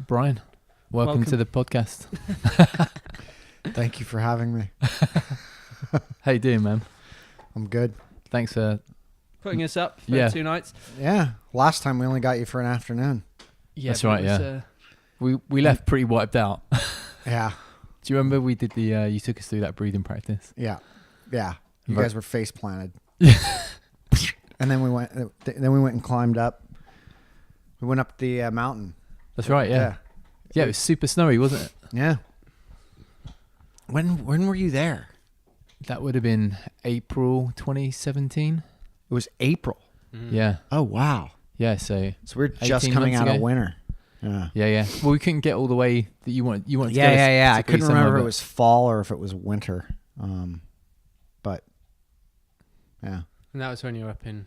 Brian, welcome to the podcast. Thank you for having me. How you doing, man? I'm good. Thanks for putting us up for 2 nights. Yeah. Last time we only got you for an afternoon. Yeah, that's right. Yeah, we left pretty wiped out. Yeah. Do you remember we did the? You took us through that breathing practice. Yeah. Yeah. You guys were face planted. Yeah. And then we went. And climbed up. We went up the mountain. That's right. Yeah. Yeah, it was super snowy, wasn't it? Yeah. When were you there? That would have been April 2017. It was April. Yeah. Oh wow. Yeah. So we're just coming out of winter. Yeah. Yeah. Well, we couldn't get all the way that you wanted. To get us I couldn't remember if it was fall or if it was winter. But yeah. And that was when you were up in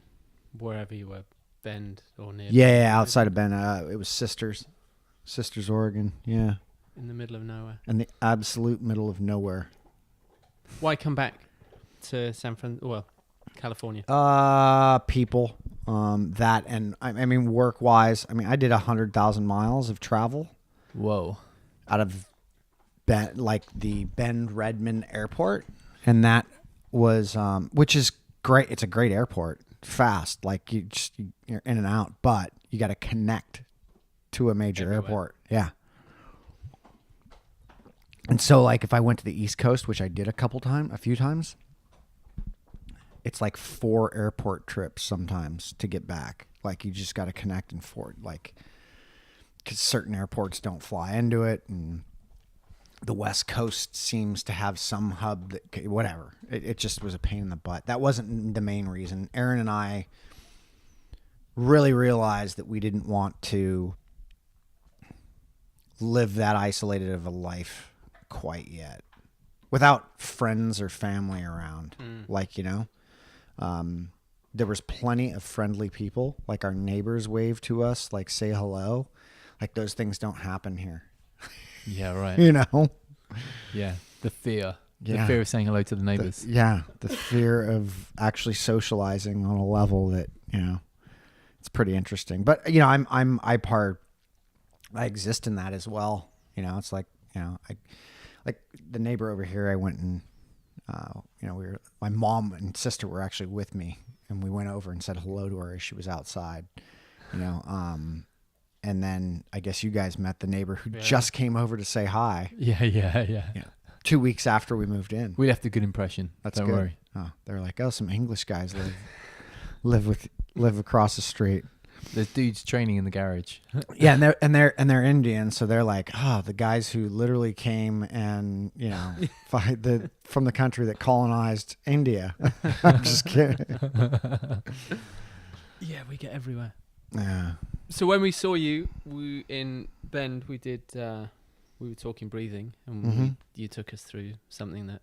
wherever you were, Bend or near. Yeah, outside of Bend. It was Sisters, Oregon. Yeah. In the middle of nowhere. In the absolute middle of nowhere. Why come back to California? People. That and I mean work wise. I mean I did 100,000 miles of travel. Whoa. Out of the Bend Redmond Airport, and that was which is great. It's a great airport. Fast, like you're in and out, but you got to connect to a major airport. Yeah. And so like if I went to the East Coast, which I did a few times, it's like 4 airport trips sometimes to get back. Like you just got to connect and forward, like because certain airports don't fly into it, and the West Coast seems to have some hub that whatever. It just was a pain in the butt. That wasn't the main reason. Erin and I really realized that we didn't want to live that isolated of a life quite yet without friends or family around. There was plenty of friendly people, like our neighbors wave to us, like say hello. Like those things don't happen here. Yeah, right. Yeah. The fear. The fear of saying hello to the neighbors. The fear of actually socializing on a level that, it's pretty interesting. But, I exist in that as well. It's like, like the neighbor over here, I went and, my mom and sister were actually with me, and we went over and said hello to her as she was outside, and then I guess you guys met the neighbor who just came over to say hi. Yeah. 2 weeks after we moved in. We left a good impression. That's Don't good. worry. Oh, they're like, some English guys live across the street. There's dudes training in the garage. Yeah, and they're Indian, so they're like, the guys who literally came and from the country that colonized India. I'm just kidding. Yeah, we get everywhere. Yeah. So when we saw you in Bend, we were talking breathing, and you took us through something that,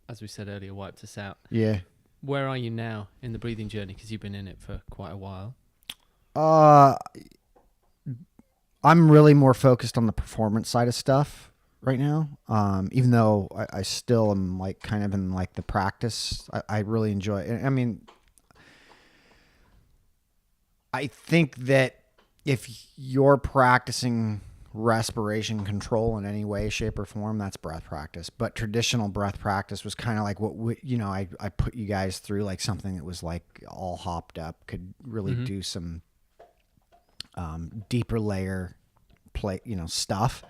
as we said earlier, wiped us out. Yeah. Where are you now in the breathing journey? Because you've been in it for quite a while. I'm really more focused on the performance side of stuff right now. Even though I still am like kind of in like the practice, I really enjoy it. I mean, I think that if you're practicing respiration control in any way, shape, or form, that's breath practice. But traditional breath practice was kind of like what I put you guys through, like something that was like all hopped up, could really do some deeper layer stuff.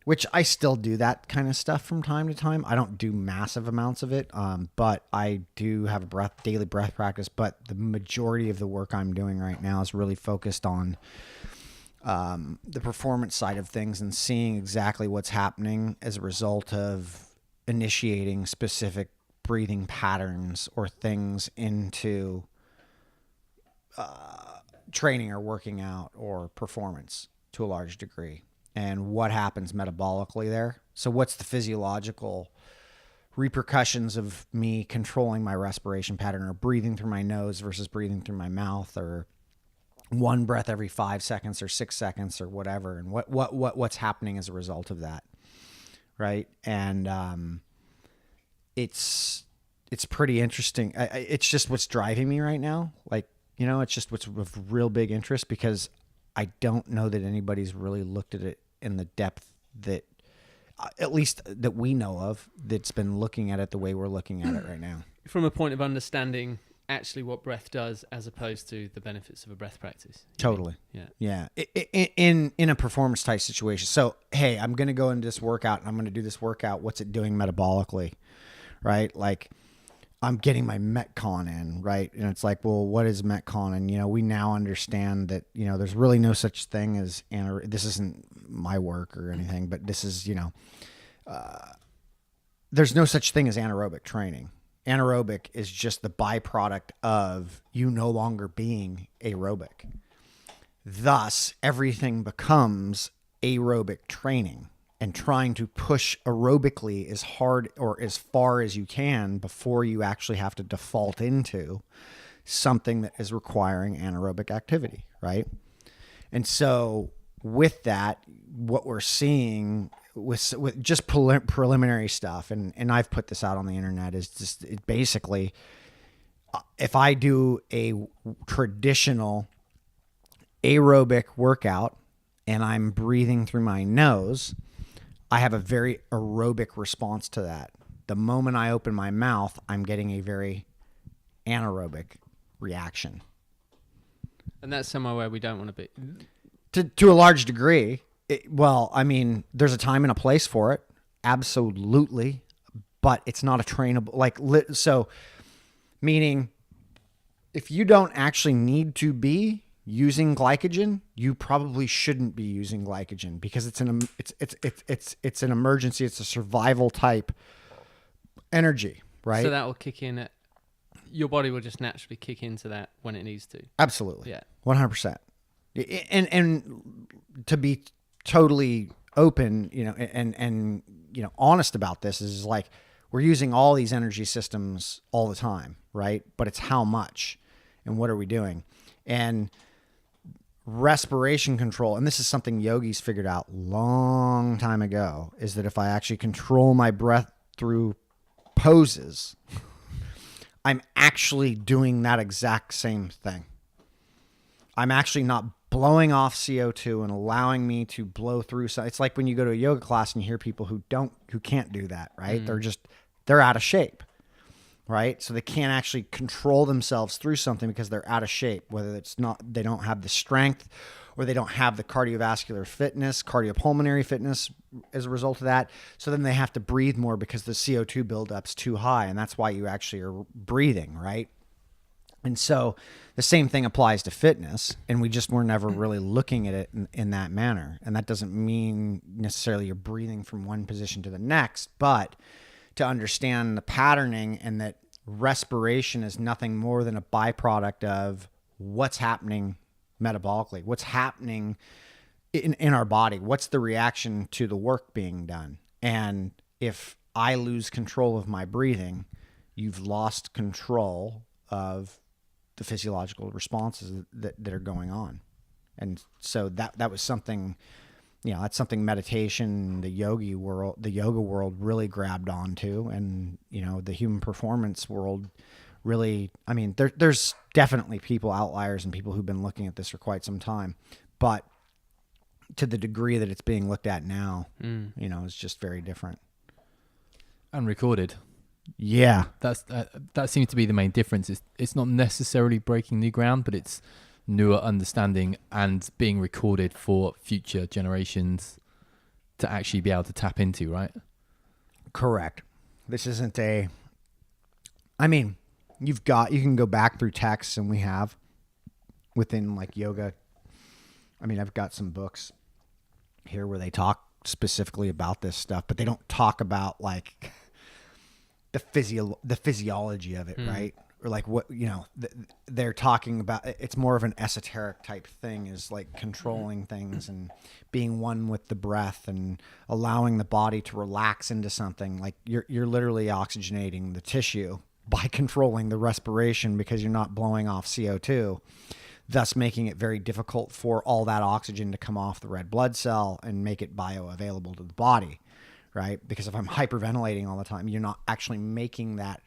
Which I still do that kind of stuff from time to time. I don't do massive amounts of it, but I do have a daily breath practice. But the majority of the work I'm doing right now is really focused on the performance side of things and seeing exactly what's happening as a result of initiating specific breathing patterns or things into training or working out or performance to a large degree. And what happens metabolically there. So what's the physiological repercussions of me controlling my respiration pattern or breathing through my nose versus breathing through my mouth, or one breath every 5 seconds or 6 seconds or whatever, and what's happening as a result of that, right? And it's it's pretty interesting. It's just what's driving me right now. Like, it's just what's of real big interest, because I don't know that anybody's really looked at it in the depth that, at least that we know of, that's been looking at it the way we're looking at it right now. From a point of understanding actually what breath does, as opposed to the benefits of a breath practice. Totally. Yeah. In a performance type situation. So, hey, I'm going to go into this workout and I'm going to do this workout. What's it doing metabolically? Right? Like, I'm getting my Metcon in, right? And it's like, well, what is Metcon? And, we now understand that, there's really no such thing as, this isn't my work or anything, but this is, there's no such thing as anaerobic training. Anaerobic is just the byproduct of you no longer being aerobic. Thus, everything becomes aerobic training. And trying to push aerobically as hard or as far as you can before you actually have to default into something that is requiring anaerobic activity, right? And so with that, what we're seeing with just preliminary stuff, and I've put this out on the internet, is just basically, if I do a traditional aerobic workout and I'm breathing through my nose, I have a very aerobic response to that. The moment I open my mouth, I'm getting a very anaerobic reaction. And that's somewhere where we don't want to be. To a large degree. There's a time and a place for it. Absolutely. But it's not a trainable, so meaning if you don't actually need to be using glycogen, you probably shouldn't be using glycogen, because it's an emergency. It's a survival type energy, right? So that will kick in. Your body will just naturally kick into that when it needs to. Absolutely. Yeah. 100%. And to be totally open, and honest about this, is like, we're using all these energy systems all the time, right? But it's how much and what are we doing? And respiration control, and this is something yogis figured out long time ago, is that if I actually control my breath through poses, I'm actually doing that exact same thing. I'm actually not blowing off CO2 and allowing me to blow through. So it's like when you go to a yoga class and you hear people who can't do that, right? They're out of shape. Right? So they can't actually control themselves through something because they're out of shape, whether they don't have the strength, or they don't have the cardiovascular fitness, cardiopulmonary fitness as a result of that. So then they have to breathe more because the CO2 buildup's too high. And that's why you actually are breathing, right? And so the same thing applies to fitness. And we're never really looking at it in that manner. And that doesn't mean necessarily you're breathing from one position to the next, but to understand the patterning, and that respiration is nothing more than a byproduct of what's happening metabolically, what's happening in our body, what's the reaction to the work being done. And if I lose control of my breathing, you've lost control of the physiological responses that are going on. And so that was something, that's something meditation, the yoga world really grabbed onto, and, the human performance world really, there's definitely outliers and people who've been looking at this for quite some time, but to the degree that it's being looked at now, is just very different. And recorded. Yeah. That seems to be the main difference. It's not necessarily breaking new ground, but it's newer understanding and being recorded for future generations to actually be able to tap into, right? Correct. This isn't you can go back through texts, and we have within like yoga. I've got some books here where they talk specifically about this stuff, but they don't talk about like the physiology of it, right? Or like what, they're talking about. It's more of an esoteric type thing, is like controlling things and being one with the breath and allowing the body to relax into something. Like you're literally oxygenating the tissue by controlling the respiration, because you're not blowing off CO2, thus making it very difficult for all that oxygen to come off the red blood cell and make it bioavailable to the body, right? Because if I'm hyperventilating all the time, you're not actually making that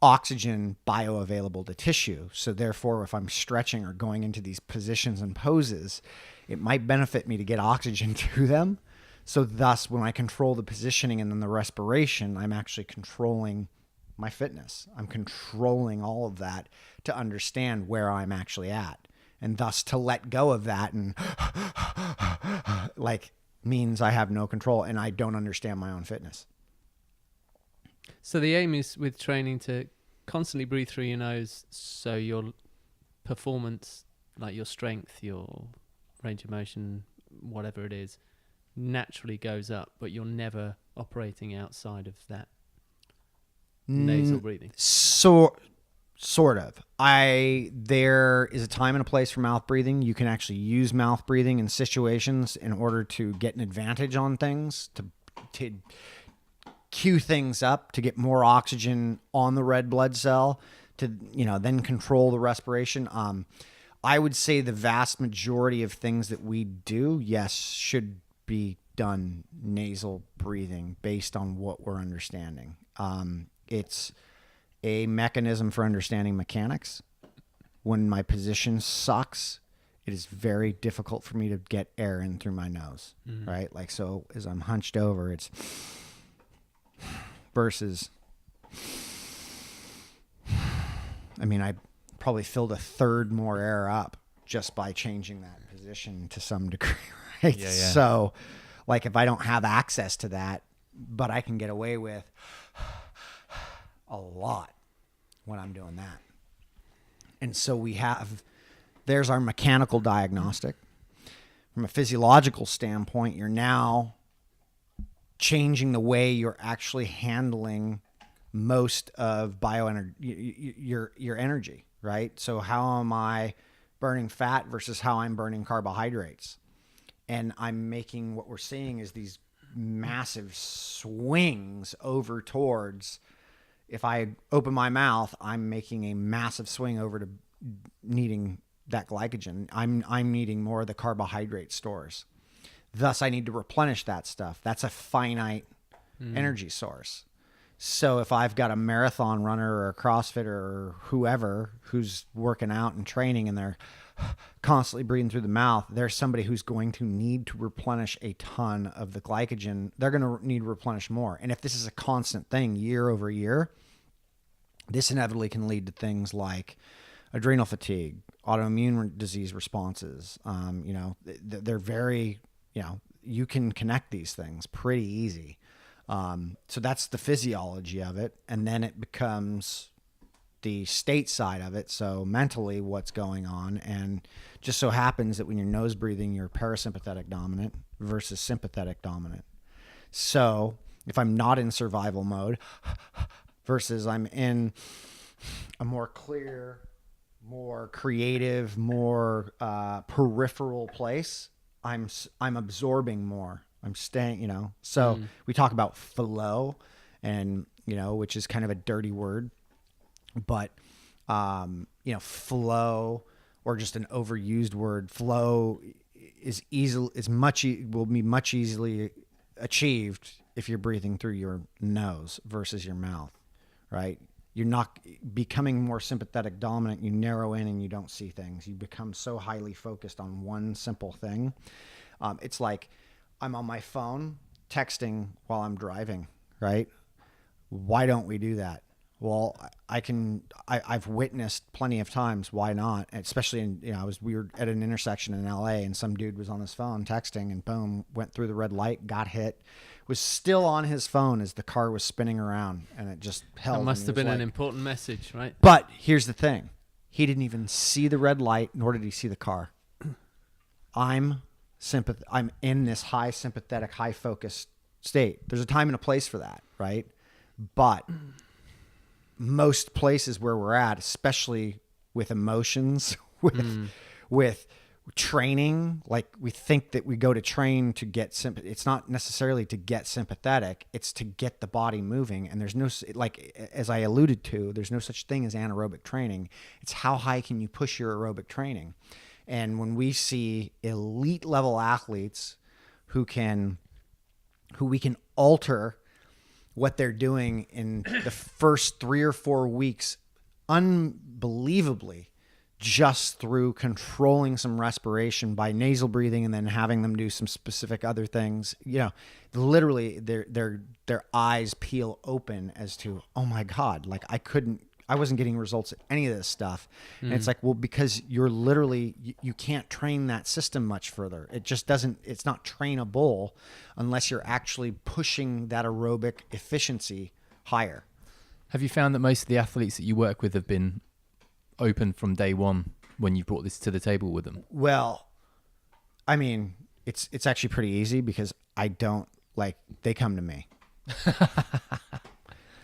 oxygen bioavailable to tissue. So therefore, if I'm stretching or going into these positions and poses, it might benefit me to get oxygen through them. So thus, when I control the positioning and then the respiration, I'm actually controlling my fitness. I'm controlling all of that to understand where I'm actually at. And thus to let go of that and like means I have no control and I don't understand my own fitness. So the aim is with training to constantly breathe through your nose so your performance, like your strength, your range of motion, whatever it is, naturally goes up, but you're never operating outside of that nasal breathing. Sort of. There is a time and a place for mouth breathing. You can actually use mouth breathing in situations in order to get an advantage on things, to cue things up, to get more oxygen on the red blood cell, to then control the respiration. I would say the vast majority of things that we do, yes, should be done nasal breathing based on what we're understanding. It's a mechanism for understanding mechanics. When my position sucks, it is very difficult for me to get air in through my nose, right? Like, so as I'm hunched over, it's versus, I mean, I probably filled a third more air up just by changing that position to some degree, right? Yeah. So, like, if I don't have access to that, but I can get away with a lot when I'm doing that. And so there's our mechanical diagnostic. From a physiological standpoint, you're now changing the way you're actually handling most of bioenergy, your energy, right? So how am I burning fat versus how I'm burning carbohydrates? And I'm making, what we're seeing is these massive swings over towards, if I open my mouth, I'm making a massive swing over to needing that glycogen. I'm needing more of the carbohydrate stores. Thus, I need to replenish that stuff. That's a finite energy source. So if I've got a marathon runner or a CrossFitter or whoever who's working out and training and they're constantly breathing through the mouth, there's somebody who's going to need to replenish a ton of the glycogen. They're going to need to replenish more. And if this is a constant thing year over year, this inevitably can lead to things like adrenal fatigue, autoimmune disease responses. They're very, you can connect these things pretty easy. So that's the physiology of it. And then it becomes the state side of it. So mentally what's going on. And just so happens that when you're nose breathing, you're parasympathetic dominant versus sympathetic dominant. So if I'm not in survival mode versus I'm in a more clear, more creative, more peripheral place, I'm absorbing more. I'm staying, so we talk about flow and, which is kind of a dirty word, but, flow, or just an overused word, flow will be much easily achieved if you're breathing through your nose versus your mouth, right? You're not becoming more sympathetic dominant. You narrow in and you don't see things. You become so highly focused on one simple thing. It's like, I'm on my phone texting while I'm driving, right? Why don't we do that? Well, I've witnessed plenty of times. Why not? Especially we were at an intersection in LA and some dude was on his phone texting and boom, went through the red light, got hit, was still on his phone as the car was spinning around and it just held. That must have been an important message, right? But here's the thing. He didn't even see the red light, nor did he see the car. I'm in this high sympathetic, high focused state. There's a time and a place for that, right? But most places where we're at, especially with emotions, with training, like we think that we go to train to get it's not necessarily to get sympathetic, it's to get the body moving. And there's no, like, as I alluded to, there's no such thing as anaerobic training. It's how high can you push your aerobic training? And when we see elite level athletes who we can alter what they're doing in the first 3 or 4 weeks unbelievably just through controlling some respiration by nasal breathing and then having them do some specific other things. You know, literally their eyes peel open as to, oh my God, like I wasn't getting results at any of this stuff. And it's like, well, because you're literally, you can't train that system much further. It just doesn't, it's not trainable unless you're actually pushing that aerobic efficiency higher. Have you found that most of the athletes that you work with have been open from day one when you brought this to the table with them? Well, I mean, it's actually pretty easy because I don't they come to me.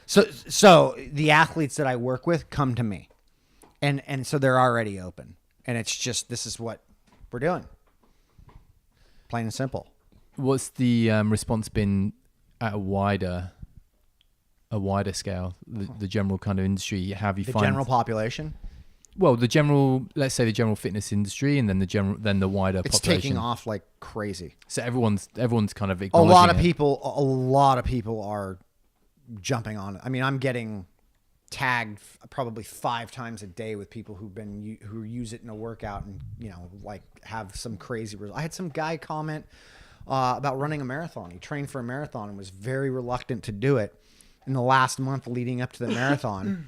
So the athletes that I work with come to me, and so they're already open, and it's just, this is what we're doing, plain and simple. What's the response been at a wider scale? The general kind of industry. Have you The find general population? well, let's say the general fitness industry, and then the wider It's population. taking off like crazy. So everyone's kind of A acknowledging lot of it. people are jumping on it. I mean, I'm getting tagged probably 5 times a day with people who use it in a workout and, you know, like have some crazy results. I had some guy comment about running a marathon. He trained for a marathon and was very reluctant to do it in the last month leading up to the marathon,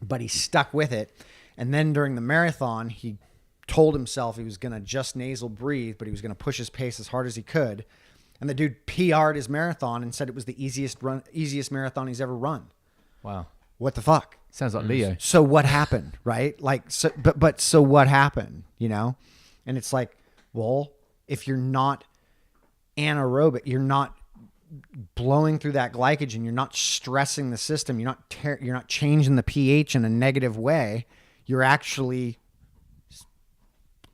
but he stuck with it. And then during the marathon, he told himself he was going to just nasal breathe, but he was going to push his pace as hard as he could. And the dude PR'd his marathon and said it was the easiest marathon he's ever run. Wow, What the fuck? sounds like Leo. So what happened, right? Like, so, but so what happened, you know? And it's like, well, if you're not anaerobic, you're not blowing through that glycogen, you're not stressing the system, you're not changing the pH in a negative way, you're actually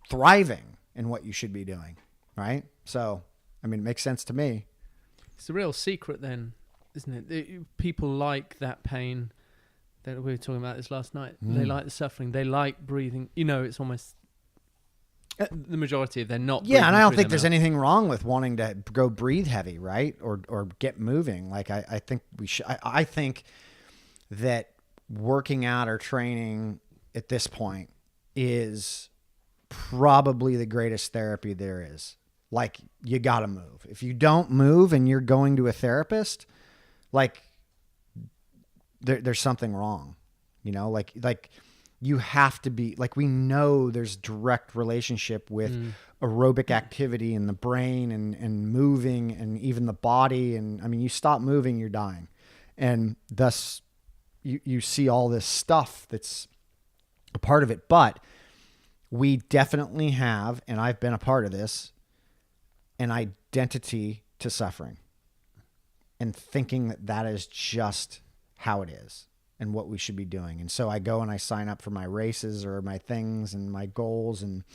thriving in what you should be doing, right? So, I mean, it makes sense to me. It's the real secret then, isn't it? People like that pain. That we were talking about this last night. They like the suffering. They like breathing. You know, it's almost the majority of they're not. Yeah, and I don't through think their there's mouth. anything wrong with wanting to go breathe heavy, right? Or get moving. Like I think we should. I think that working out or training at this point is probably the greatest therapy there is. Like, you got to move. If you don't move and you're going to a therapist, like there's something wrong, you know, like you have to be, like, we know there's direct relationship with aerobic activity in the brain and moving and even the body. And I mean, you stop moving, you're dying. And thus you see all this stuff that's a part of it, but we definitely have, and I've been a part of this, an identity to suffering and thinking that that is just how it is and what we should be doing. And so I go and I sign up for my races or my things and my goals, and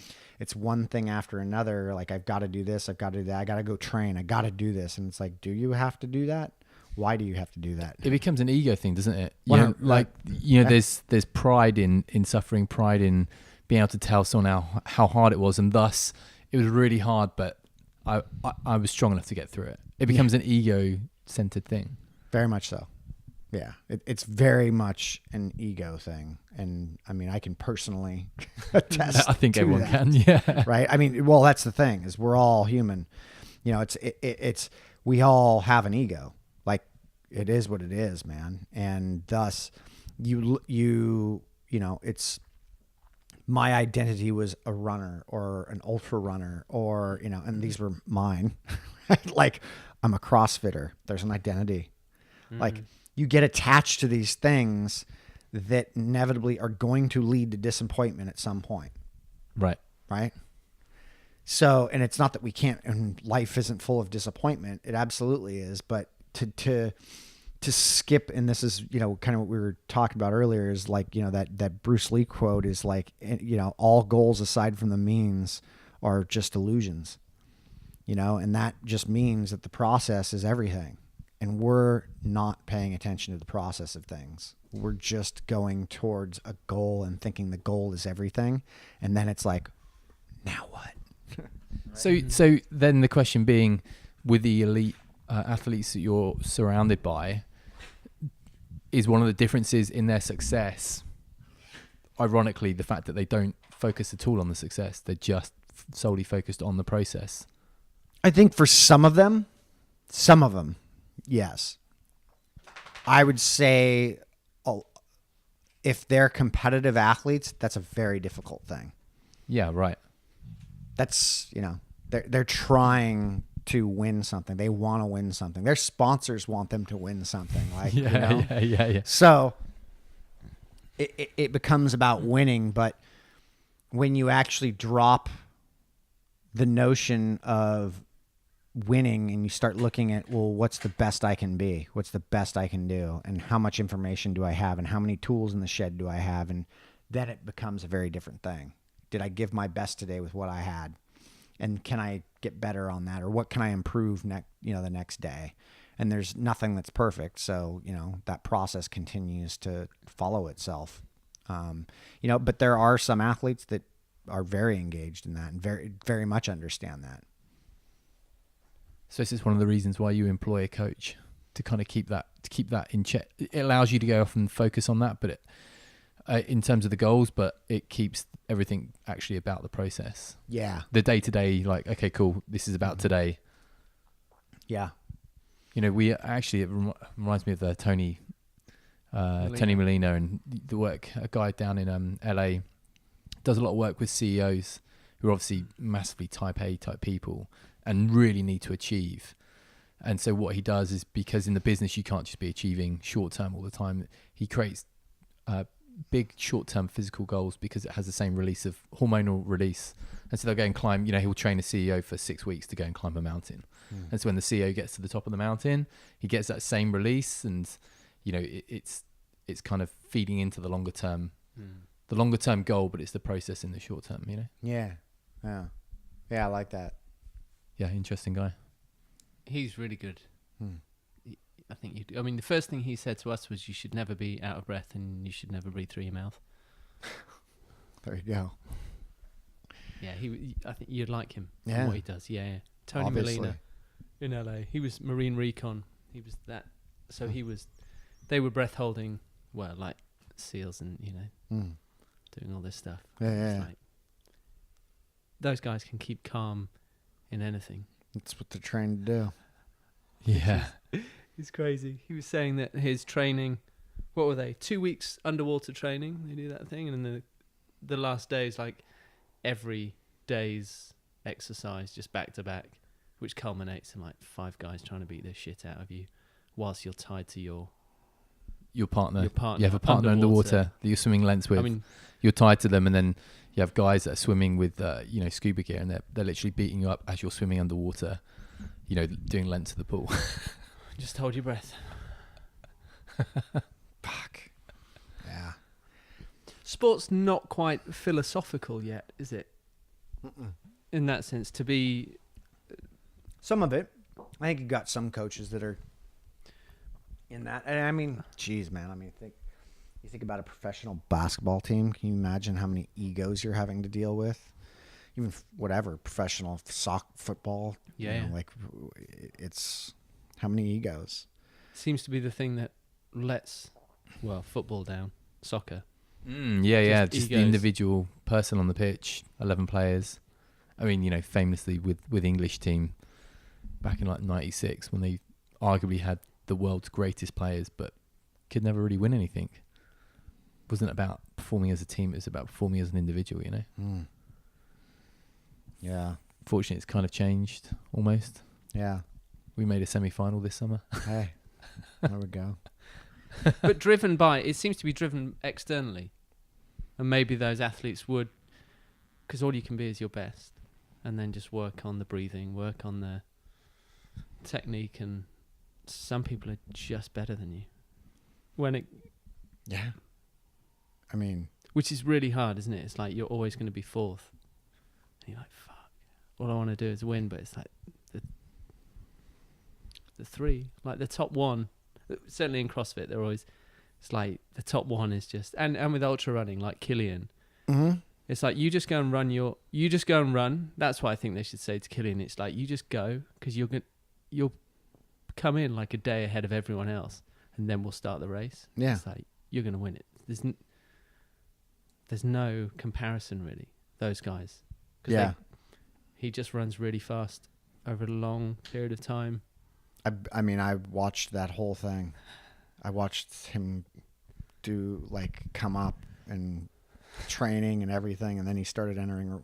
it's one thing after another. Like, I've got to do this. I've got to do that. I got to go train. I got to do this. And it's like, do you have to do that? Why do you have to do that? It becomes an ego thing, doesn't it? Yeah. There's pride in suffering, pride in being able to tell someone how hard it was, and thus it was really hard, but I was strong enough to get through it. It becomes an ego-centered thing. Very much so. Yeah, it's very much an ego thing. And I mean, I can personally attest I think to everyone that, can, yeah. right? I mean, well, that's the thing, is we're all human. You know, it's we all have an ego. Like, it is what it is, man. And thus you know, it's, my identity was a runner or an ultra runner, or, you know, and these were mine. Like, I'm a CrossFitter. There's an identity. Like, you get attached to these things that inevitably are going to lead to disappointment at some point. Right. Right. So, and it's not that we can't, and life isn't full of disappointment. It absolutely is. But to skip, and this is, you know, kind of what we were talking about earlier, is like, you know, that Bruce Lee quote is like, you know, all goals aside from the means are just illusions, you know, and that just means that the process is everything. And we're not paying attention to the process of things. We're just going towards a goal and thinking the goal is everything. And then it's like, now what? So then the question being, with the elite athletes that you're surrounded by, is one of the differences in their success. Ironically, the fact that they don't focus at all on the success, they're just solely focused on the process. I think for some of them, yes. I would say if they're competitive athletes, that's a very difficult thing. Yeah, right. That's, they're trying to win something. They want to win something. Their sponsors want them to win something. Yeah. So it becomes about winning, but when you actually drop the notion of winning and you start looking at, well, what's the best I can be? What's the best I can do? And how much information do I have? And how many tools in the shed do I have? And then it becomes a very different thing. Did I give my best today with what I had? And can I get better on that? Or what can I improve the next day? And there's nothing that's perfect. So, that process continues to follow itself. But there are some athletes that are very engaged in that and very, very much understand that. So this is one of the reasons why you employ a coach, to kind of keep that in check. It allows you to go off and focus on that, but in terms of the goals, but it keeps everything actually about the process. Yeah. The day-to-day, like, okay, cool, this is about today. Yeah. We actually, it reminds me of Tony Molina and the work, a guy down in LA does a lot of work with CEOs who are obviously massively type A type people and really need to achieve. And so what he does is, because in the business you can't just be achieving short term all the time, he creates big short term physical goals because it has the same release of hormonal release. And so they'll go and climb, he'll train a CEO for 6 weeks to go and climb a mountain. And so when the CEO gets to the top of the mountain, he gets that same release, and it's kind of feeding into the longer term goal, but it's the process in the short term, Yeah. I like that. Yeah, interesting guy. He's really good. I think the first thing he said to us was, you should never be out of breath and you should never breathe through your mouth. There you go. Yeah, I think you'd like him. Yeah. What he does. Yeah. Tony Molina in LA. He was Marine Recon. He was that. So they were breath holding, well, like SEALs and, doing all this stuff. Yeah. Like, those guys can keep calm in anything. That's what they're trying to do. Yeah. It's crazy. He was saying that his training, what were they? 2 weeks underwater training. They do that thing. And then the last day is like every day's exercise, just back to back, which culminates in like 5 guys trying to beat the shit out of you whilst you're tied to your partner. partner. You have a partner underwater that you're swimming lengths with. You're tied to them, and then you have guys that are swimming with scuba gear, and they're literally beating you up as you're swimming underwater, doing lengths of the pool. Just hold your breath. Fuck. Yeah. Sport's not quite philosophical yet, is it? In that sense, to be... Some of it. I think you got some coaches that are in that. And geez, man. You think about a professional basketball team. Can you imagine how many egos you're having to deal with? Even professional soccer, football. Yeah. It's how many egos? Seems to be the thing that lets, football down, soccer. Just the individual person on the pitch, 11 players. Famously with English team back in like 96, when they arguably had the world's greatest players, but could never really win anything. It wasn't about performing as a team, it was about performing as an individual, Yeah. Fortunately, it's kind of changed almost. Yeah. We made a semi-final this summer. Hey, there we go. But it seems to be driven externally. And maybe those athletes would, because all you can be is your best. And then just work on the breathing, work on the technique, and some people are just better than you. Yeah. Which is really hard, isn't it? It's like you're always going to be fourth. And you're like, fuck. All I want to do is win, but it's like the 3, like the top 1. Certainly in CrossFit, it's like the top 1 is just, and with ultra running, like Killian. Mm-hmm. It's like you just go and run. That's what I think they should say to Killian. It's like you just go, because you'll come in like a day ahead of everyone else, and then we'll start the race. Yeah. It's like, you're going to win it. There's no comparison really, those guys. 'Cause Yeah. he just runs really fast over a long period of time. I mean, I watched that whole thing. I watched him come up and training and everything, and then he started entering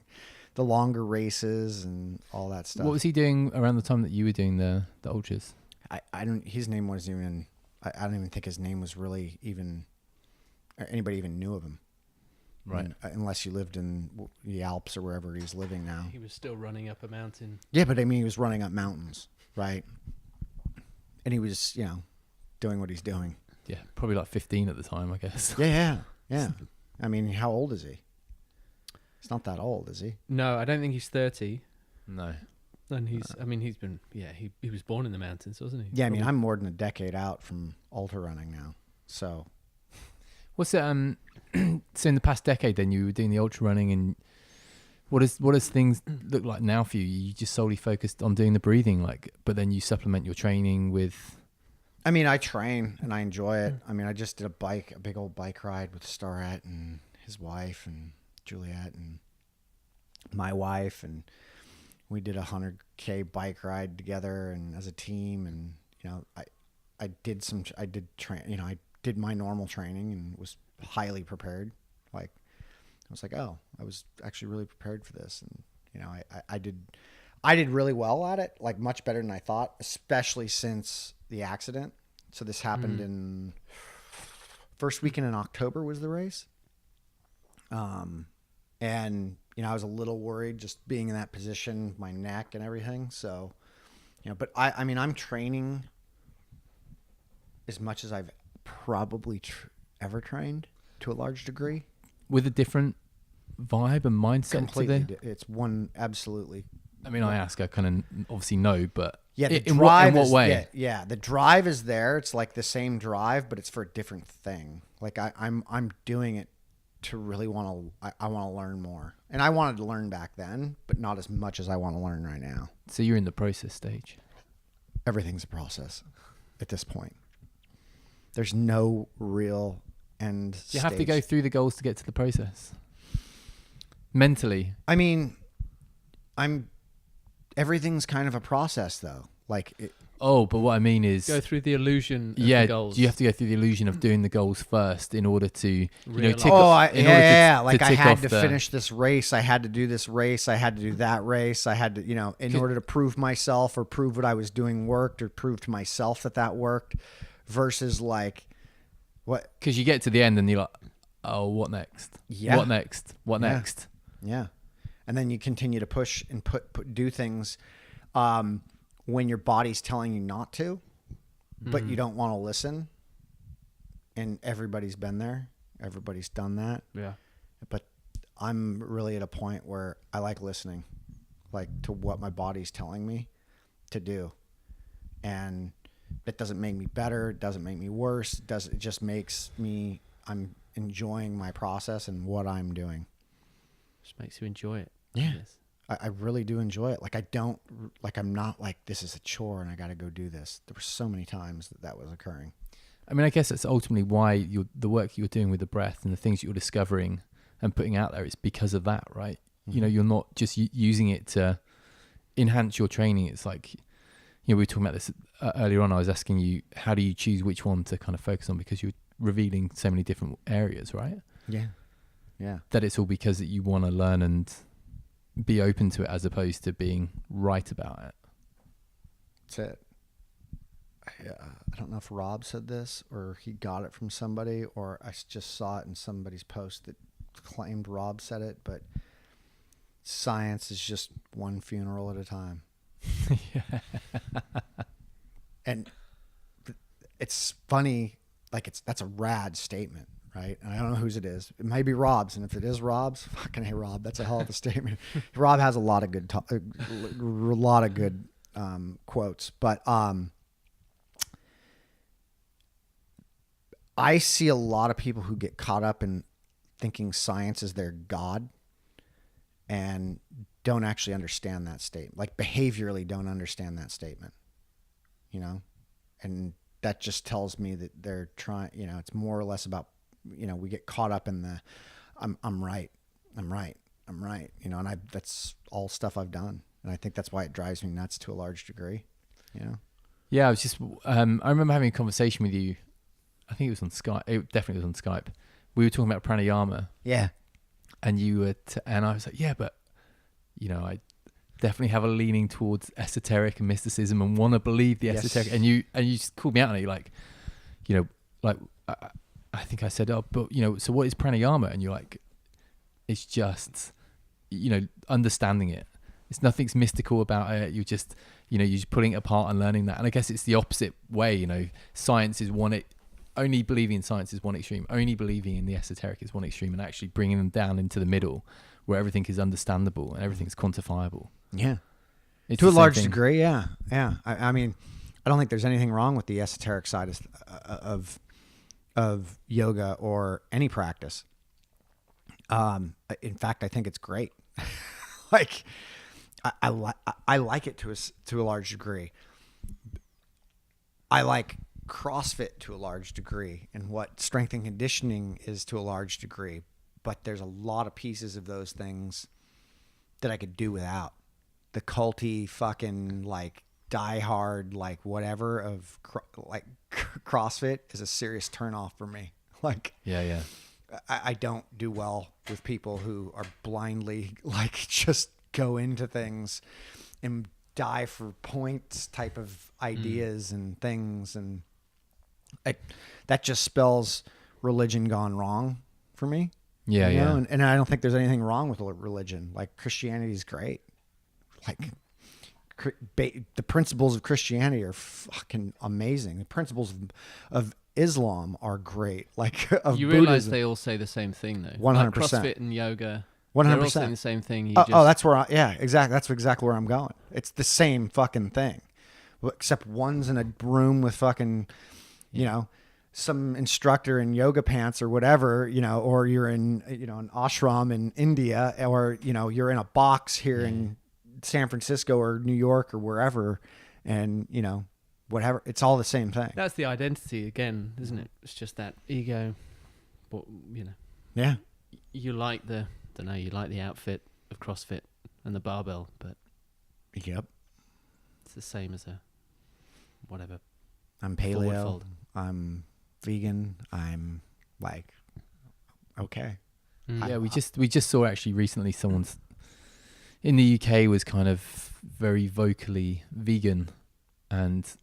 the longer races and all that stuff. What was he doing around the time that you were doing the ultras? I don't. His name wasn't even. I don't even think his name was really even. Or anybody even knew of him. Right. Unless you lived in the Alps or wherever he's living now. He was still running up a mountain. Yeah, but I mean, he was running up mountains, right? And he was, doing what he's doing. Yeah, probably like 15 at the time, I guess. Yeah. I mean, how old is he? He's not that old, is he? No, I don't think he's 30. No. And he was born in the mountains, wasn't he? Yeah, I mean, I'm more than a decade out from ultra running now. So, What's it? So in the past decade, then you were doing the ultra running, and what does things look like now for you? You just solely focused on doing the breathing, but then you supplement your training with. I mean, I train and I enjoy it. I mean, I just did a big old bike ride with Starrett and his wife and Juliet and my wife, and we did 100K bike ride together and as a team. And I did my normal training and was highly prepared. I was like, oh, I was actually really prepared for this, and I did really well at it, like much better than I thought, especially since the accident. So this happened in first weekend in October was the race. And I was a little worried just being in that position, my neck and everything. So, but I mean, I'm training as much as I've probably ever trained to a large degree. With a different vibe and mindset. Completely. It's one, absolutely. I mean, I ask, I kind of obviously know, but yeah, the in drive what way? Yeah, the drive is there. It's like the same drive, but it's for a different thing. Like I'm doing it to really want to learn more. And I wanted to learn back then, but not as much as I want to learn right now. So you're in the process stage. Everything's a process at this point. There's no real end stage. You have to go through the goals to get to the process. Mentally. I mean, everything's kind of a process though. But what I mean is go through the illusion of the goals. You have to go through the illusion of doing the goals first in order to Realize. tick off. Like I had to finish this race. I had to do this race. I had to do that race. I had to, in order to prove myself or prove what I was doing worked or prove to myself that worked versus what. Because you get to the end and you're like, oh, what next? Yeah. What next? What next? Yeah. And then you continue to push and do things when your body's telling you not to, but you don't want to listen. And everybody's been there. Everybody's done that. Yeah. But I'm really at a point where I like listening, to what my body's telling me to do. And it doesn't make me better. It doesn't make me worse. It just makes me, I'm enjoying my process and what I'm doing. Just makes you enjoy it. Yeah. I really do enjoy it. I'm not like, this is a chore and I got to go do this. There were so many times that was occurring. I mean, I guess that's ultimately why the work you're doing with the breath and the things you're discovering and putting out there, it's because of that, right? Mm-hmm. You're not just using it to enhance your training. It's like, we were talking about this earlier on. I was asking you, how do you choose which one to kind of focus on? Because you're revealing so many different areas, right? Yeah. Yeah. That it's all because that you want to learn and be open to it as opposed to being right about it. That's it. I don't know if Rob said this or he got it from somebody or I just saw it in somebody's post that claimed Rob said it, but science is just one funeral at a time. Yeah. And it's funny, that's a rad statement. Right. And I don't know whose it is. It might be Rob's. And if it is Rob's, fucking hey, Rob, that's a hell of a statement. Rob has a lot of good, quotes, but, I see a lot of people who get caught up in thinking science is their God and don't actually understand that statement. Behaviorally don't understand that statement, and that just tells me that they're trying, it's more or less about, we get caught up in the, I'm right. And that's all stuff I've done. And I think that's why it drives me nuts to a large degree, Yeah, I was just, I remember having a conversation with you. I think it was on Skype. It definitely was on Skype. We were talking about pranayama. Yeah. And you were, and I was like, yeah, but, I definitely have a leaning towards esoteric and mysticism and want to believe the esoteric. And you just called me out and you're like, I think I said, oh, but, so what is pranayama? And you're like, it's just, understanding it. It's nothing's mystical about it. You're just pulling it apart and learning that. And I guess it's the opposite way. Science is only believing in science is one extreme. Only believing in the esoteric is one extreme, and actually bringing them down into the middle, where everything is understandable and everything's quantifiable. Yeah, it's to a large degree. Yeah. I mean, I don't think there's anything wrong with the esoteric side of yoga or any practice. In fact, I think it's great. Like, I like it to a large degree. I like CrossFit to a large degree, and what strength and conditioning is to a large degree. But there's a lot of pieces of those things that I could do without. The culty fucking like diehard like whatever of CrossFit is a serious turnoff for me. Like, yeah. I don't do well with people who are blindly like just go into things and die for points type of ideas and things, and that just spells religion gone wrong for me. Yeah, you know? yeah. And I don't think there's anything wrong with religion. Like, Christianity is great. Like, the principles of Christianity are fucking amazing. The principles of Islam are great. Like, of you Buddhism. realize they all say the same thing, though. 100%. Like CrossFit and yoga. 100%. They're all saying the same thing. That's where exactly. That's exactly where I'm going. It's the same fucking thing, except one's in a room with fucking, some instructor in yoga pants or whatever, or you're in, an ashram in India, or, you're in a box here in San Francisco or New York or wherever. And, whatever, it's all the same thing. That's the identity again, isn't it? It's just that ego. But, Yeah. You like you like the outfit of CrossFit and the barbell, but Yep. it's the same as a whatever. I'm Forward paleo. fold. I'm vegan. I'm like, okay. Yeah, we just saw actually recently someone's in the UK was kind of very vocally vegan and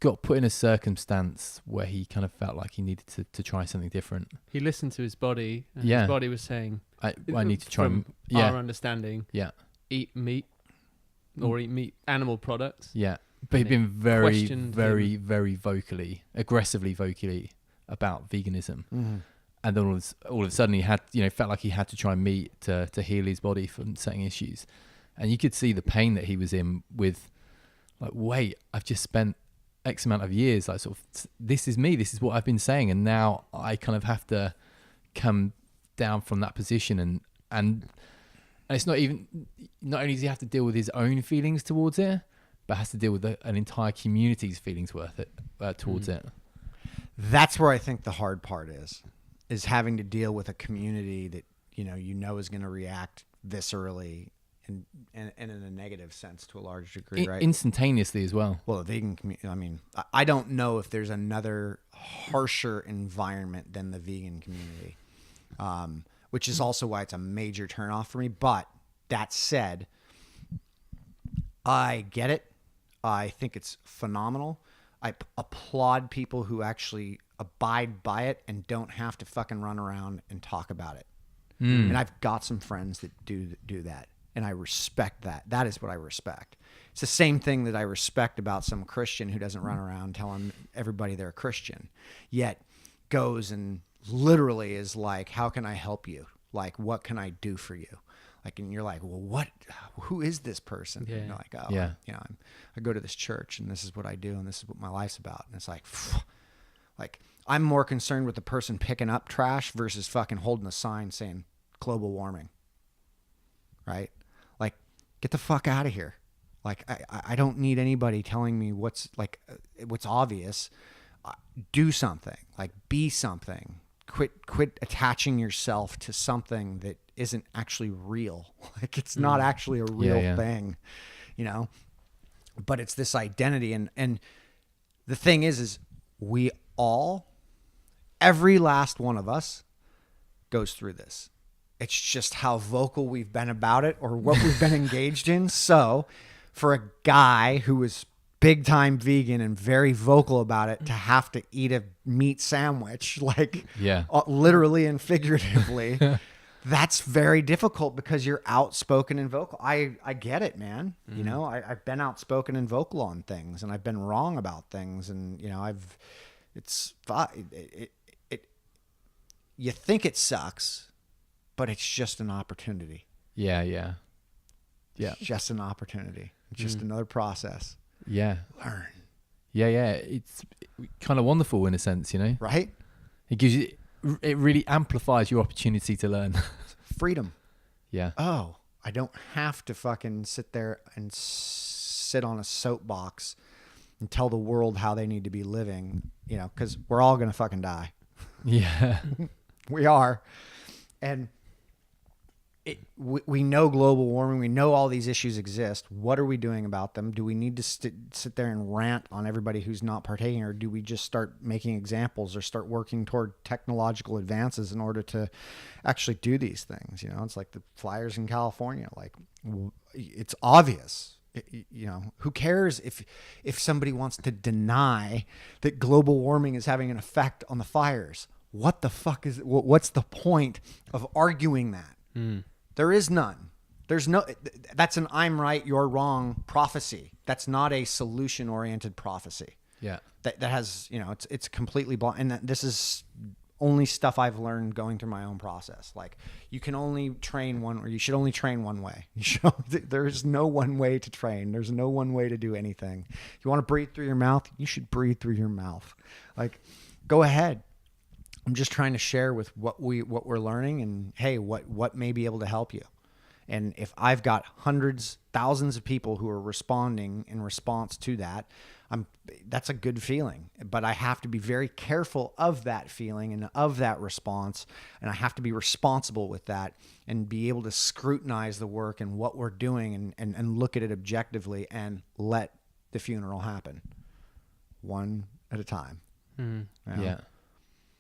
got put in a circumstance where he kind of felt like he needed to try something different. He listened to his body, and Yeah. his body was saying, I need to try. from our understanding, Yeah. eat meat or eat meat animal products. Yeah. But he'd And been it very, questioned very, very aggressively vocally about veganism. Mm-hmm. And then all of a sudden he had, felt like he had to try meat to heal his body from certain issues. And you could see the pain that he was in with, like, wait, I've just spent X amount of years, like, sort of, this is me, this is what I've been saying. And now I kind of have to come down from that position. And it's not only does he have to deal with his own feelings towards it, but has to deal with an entire community's feelings towards it. That's where I think the hard part is having to deal with a community that, is going to react viscerally and in a negative sense to a large degree, right? Instantaneously as well. Well, the vegan community, I mean, I don't know if there's another harsher environment than the vegan community, which is also why it's a major turnoff for me. But that said, I get it. I think it's phenomenal. I applaud people who actually abide by it and don't have to fucking run around and talk about it. And I've got some friends that do that. And I respect that. That is what I respect. It's the same thing that I respect about some Christian who doesn't run around telling everybody they're a Christian, yet goes and literally is like, how can I help you? Like, what can I do for you? Like, and you're like, well, who is this person? Yeah. And you're like, oh, Yeah. I go to this church and this is what I do and this is what my life's about. And it's like, I'm more concerned with the person picking up trash versus fucking holding a sign saying global warming. Right? Like, get the fuck out of here. Like, I don't need anybody telling me what's obvious. Do something, like be something. Quit attaching yourself to something that isn't actually real. Like, it's not actually a real thing, you know, but it's this identity. And the thing is we all, every last one of us goes through this. It's just how vocal we've been about it or what we've been engaged in. So for a guy who was big time vegan and very vocal about it to have to eat a meat sandwich, like literally and figuratively, that's very difficult because you're outspoken and vocal. I get it, man. You know, I've been outspoken and vocal on things, and I've been wrong about things. And, you know, you think it sucks, but it's just an opportunity. Yeah. It's just an opportunity. It's just another process. Yeah. Learn. Yeah. It's kind of wonderful in a sense, you know? Right? It gives you, it really amplifies your opportunity to learn. Freedom. Yeah. Oh, I don't have to fucking sit there and sit on a soapbox and tell the world how they need to be living, you know, because we're all going to fucking die. Yeah. We are. And we know global warming. We know all these issues exist. What are we doing about them? Do we need to sit there and rant on everybody who's not partaking, or do we just start making examples or start working toward technological advances in order to actually do these things? You know, it's like the fires in California. Like, it's obvious. You know, who cares if somebody wants to deny that global warming is having an effect on the fires? What the fuck is? What's the point of arguing that? There is none. There's no, that's an I'm right, you're wrong prophecy. That's not a solution oriented prophecy. Yeah. That has, you know, it's completely blind. And this is only stuff I've learned going through my own process. Like, you can only train one, or you should only train one way. There's no one way to train. There's no one way to do anything. If you want to breathe through your mouth, you should breathe through your mouth. Like, go ahead. I'm just trying to share with what we're learning, and hey, what may be able to help you. And if I've got hundreds, thousands of people who are responding in response to that, that's a good feeling. But I have to be very careful of that feeling and of that response, and I have to be responsible with that and be able to scrutinize the work and what we're doing and look at it objectively and let the funeral happen one at a time. You know? Yeah.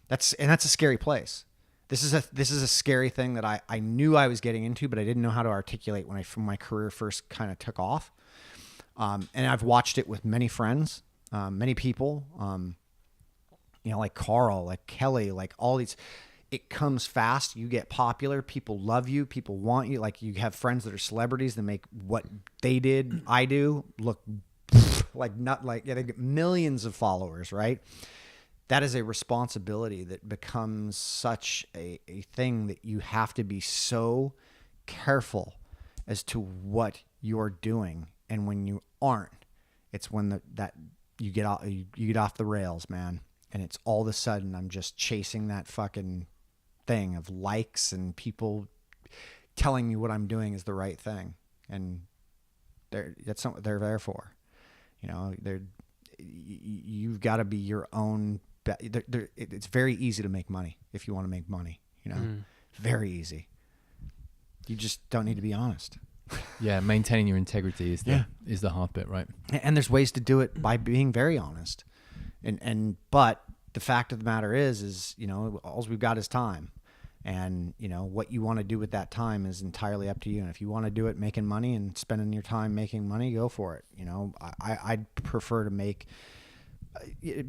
That's a scary place. This is a scary thing that I knew I was getting into, but I didn't know how to articulate when my career first kind of took off. And I've watched it with many friends, many people, you know, like Carl, like Kelly, like all these. It comes fast. You get popular. People love you. People want you. Like, you have friends that are celebrities that make what they did, I do, look like not like, yeah, they get millions of followers, right? That is a responsibility that becomes such a thing that you have to be so careful as to what you're doing. And when you aren't, it's when that you get off the rails, man. And it's all of a sudden I'm just chasing that fucking thing of likes and people telling me what I'm doing is the right thing. And that's not what they're there for. You know, you've got to be your own. It's very easy to make money if you want to make money, you know, very easy. You just don't need to be honest. Yeah. Maintaining your integrity is the hard bit, right? And there's ways to do it by being very honest. But the fact of the matter is, you know, all we've got is time. And, you know, what you want to do with that time is entirely up to you. And if you want to do it making money and spending your time making money, go for it. You know, I'd prefer to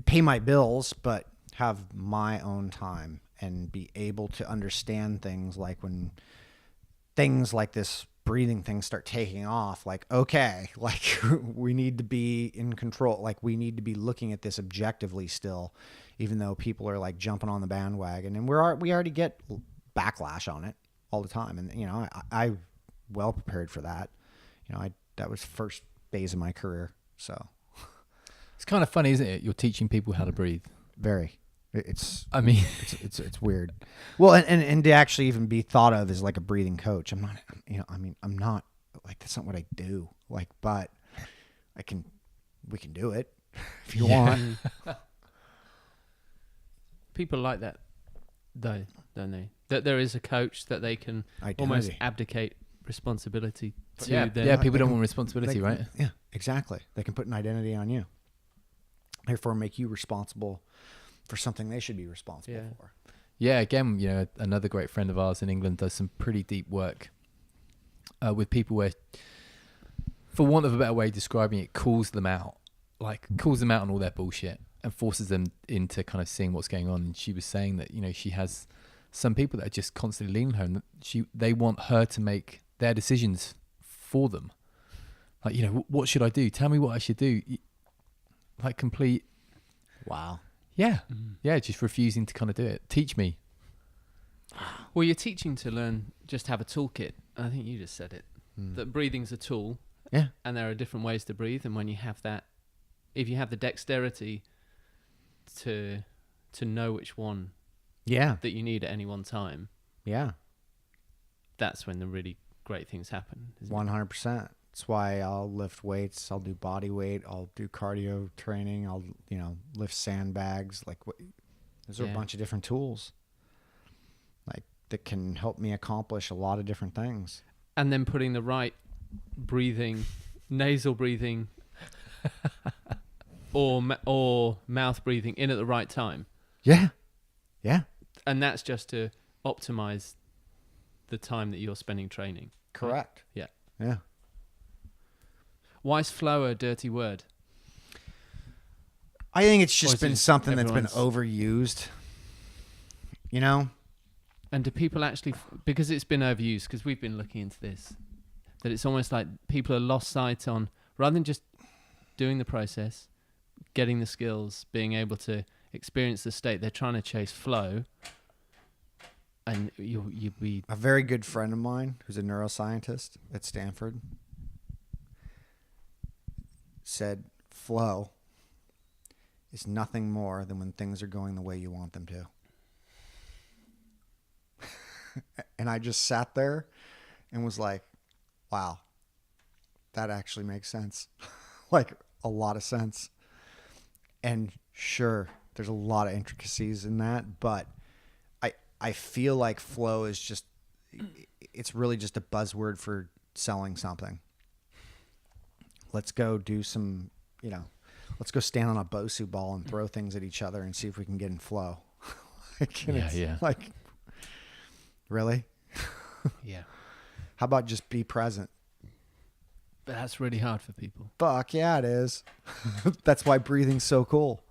pay my bills, but have my own time and be able to understand things like when things like this breathing thing start taking off, like, okay, like we need to be in control. Like, we need to be looking at this objectively still, even though people are like jumping on the bandwagon, and we already get backlash on it all the time. And, you know, I well prepared for that. You know, that was first phase of my career. So it's kind of funny, isn't it? You're teaching people how to breathe. Very. It's weird. Well, and to actually even be thought of as like a breathing coach, I'm not, you know, I mean, I'm not like, that's not what I do. Like, but we can do it if you want. People like that, though, don't they? That there is a coach that they can almost abdicate responsibility to. Yeah, people don't want responsibility, right? Yeah, exactly. They can put an identity on you. Therefore, make you responsible for something they should be responsible for. Yeah, again, you know, another great friend of ours in England does some pretty deep work with people where, for want of a better way of describing it, calls them out on all their bullshit and forces them into kind of seeing what's going on. And she was saying that, you know, she has some people that are just constantly leaning on her, and they want her to make their decisions for them. Like, you know, what should I do? Tell me what I should do. Like complete. Wow. Yeah. Yeah. Just refusing to kind of do it. Teach me. Well, you're teaching to learn, just have a toolkit. I think you just said it, that breathing's a tool. Yeah. And there are different ways to breathe. And when you have that, if you have the dexterity to know which one that you need at any one time. Yeah. That's when the really great things happen. 100%. That's why I'll lift weights. I'll do body weight. I'll do cardio training. I'll, you know, lift sandbags. Like, those are a bunch of different tools, like, that can help me accomplish a lot of different things. And then putting the right breathing, nasal breathing, or mouth breathing in at the right time. Yeah. Yeah. And that's just to optimize the time that you're spending training. Correct. Yeah. Yeah. Why is flow a dirty word? I think it's just been something that's been overused, you know? And do people actually, because it's been overused, because we've been looking into this, that it's almost like people are lost sight on, rather than just doing the process, getting the skills, being able to experience the state, they're trying to chase flow. And you'd be... A very good friend of mine who's a neuroscientist at Stanford said flow is nothing more than when things are going the way you want them to. And I just sat there and was like, wow, that actually makes sense. Like, a lot of sense. And sure, there's a lot of intricacies in that, but I feel like flow is just, it's really just a buzzword for selling something. Let's go do some, you know, let's go stand on a Bosu ball and throw things at each other and see if we can get in flow. Like, really? Yeah. How about just be present? But that's really hard for people. Fuck yeah, it is. That's why breathing's so cool.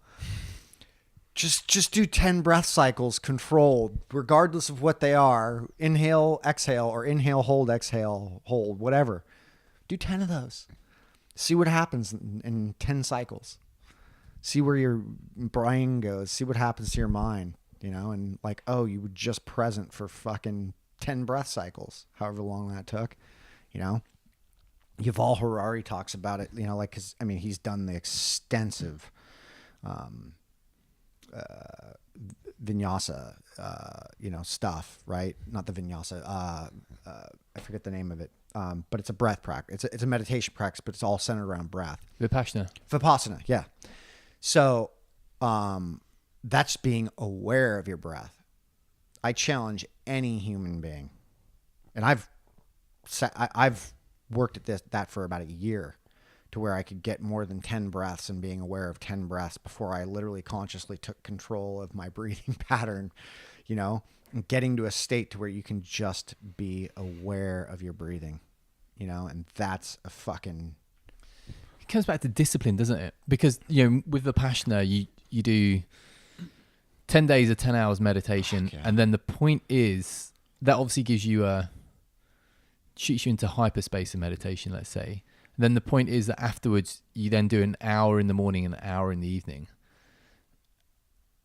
Just do 10 breath cycles controlled, regardless of what they are. Inhale, exhale, or inhale, hold, exhale, hold, whatever. Do 10 of those. See what happens in 10 cycles. See where your brain goes. See what happens to your mind, you know? And like, oh, you were just present for fucking 10 breath cycles, however long that took, you know? Yuval Harari talks about it, you know, like, 'cause, I mean, he's done the extensive vinyasa, you know, stuff, right? Not the vinyasa. I forget the name of it. But it's a breath practice. It's a meditation practice, but it's all centered around breath. Vipassana, yeah. So that's being aware of your breath. I challenge any human being, and I've worked at that for about a year, to where I could get more than 10 breaths and being aware of 10 breaths before I literally consciously took control of my breathing pattern, you know, and getting to a state to where you can just be aware of your breathing, you know, and that's a fucking... It comes back to discipline, doesn't it? Because, you know, with Vipassana, you do 10 days of 10 hours meditation. Yeah. And then the point is that obviously gives you shoots you into hyperspace of meditation, let's say. And then the point is that afterwards, you then do an hour in the morning and an hour in the evening.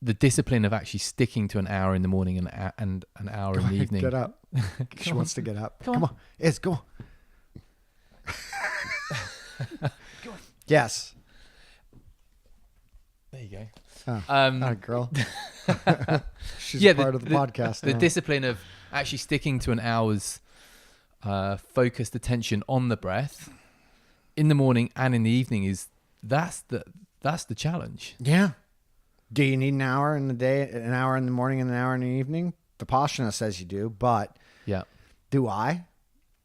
The discipline of actually sticking to an hour in the morning and an hour in the evening. Get up. She wants to get up. Come on. Yes, go on. Yes. There you go. Oh, girl. She's part of the podcast. The discipline of actually sticking to an hour's focused attention on the breath in the morning and in the evening that's the challenge. Yeah. Do you need an hour in the day, an hour in the morning and an hour in the evening? Vipassana says you do, but Yeah. do I?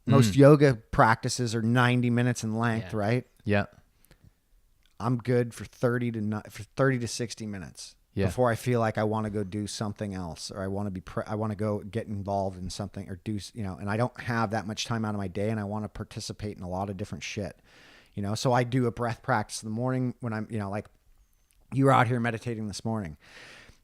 Most yoga practices are 90 minutes in length, Yeah. right? Yeah. I'm good for 30 to 60 minutes before I feel like I want to go do something else, or I want to go get involved in something, or do, and I don't have that much time out of my day, and I want to participate in a lot of different shit, so I do a breath practice in the morning when I'm, like you were out here meditating this morning.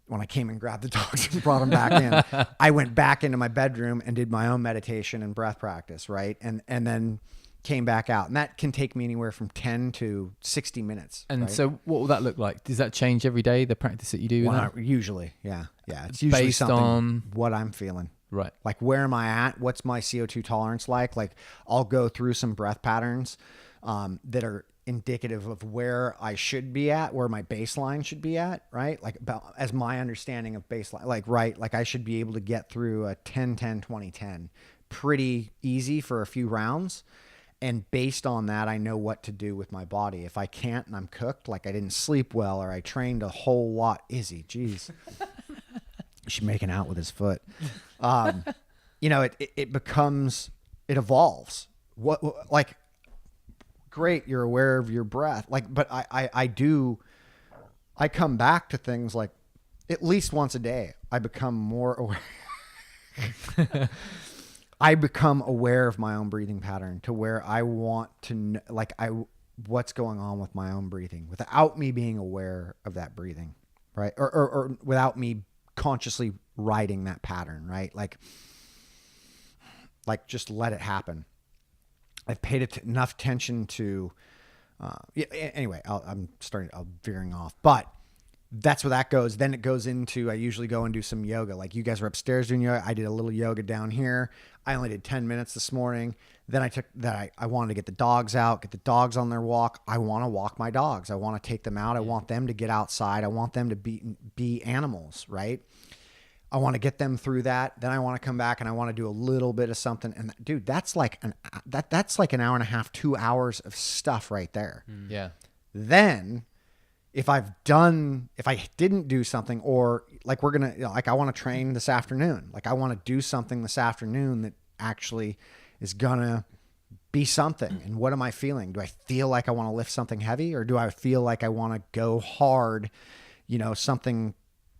When I came and grabbed the dogs and brought them back in, I went back into my bedroom and did my own meditation and breath practice, right? And then came back out. And that can take me anywhere from 10 to 60 minutes. And right? so what will that look like? Does that change every day, the practice that you do? Usually, yeah. Yeah, it's usually Based something on what I'm feeling. Right. Like, where am I at? What's my CO2 tolerance like? Like, I'll go through some breath patterns that are indicative of where I should be at, where my baseline should be at, right? Like, about as my understanding of baseline, like I should be able to get through a 10-10-20-10 pretty easy for a few rounds. And based on that, I know what to do with my body. If I can't and I'm cooked, like I didn't sleep well, or I trained a whole lot. Izzy, geez. She's making out with his foot. It becomes, it evolves. Like, great, you're aware of your breath. Like, but I come back to things like at least once a day. I become more aware. I become aware of my own breathing pattern to where I want to know, what's going on with my own breathing without me being aware of that breathing, right? Or without me consciously writing that pattern, right? Like just let it happen. I've paid enough attention to, anyway, I'm veering off, but that's where that goes. Then it goes into, I usually go and do some yoga. Like, you guys were upstairs doing yoga. I did a little yoga down here. I only did 10 minutes this morning. Then I wanted to get the dogs out, get the dogs on their walk. I want to walk my dogs. I want to take them out. I want them to get outside. I want them to be animals, right? I want to get them through that. Then I want to come back and I want to do a little bit of something. And dude, that's like that's like an hour and a half, 2 hours of stuff right there. Yeah. Then if I didn't do something, or like we're going to, like I want to train this afternoon. Like I want to do something this afternoon that actually is going to be something. And what am I feeling? Do I feel like I want to lift something heavy, or do I feel like I want to go hard, something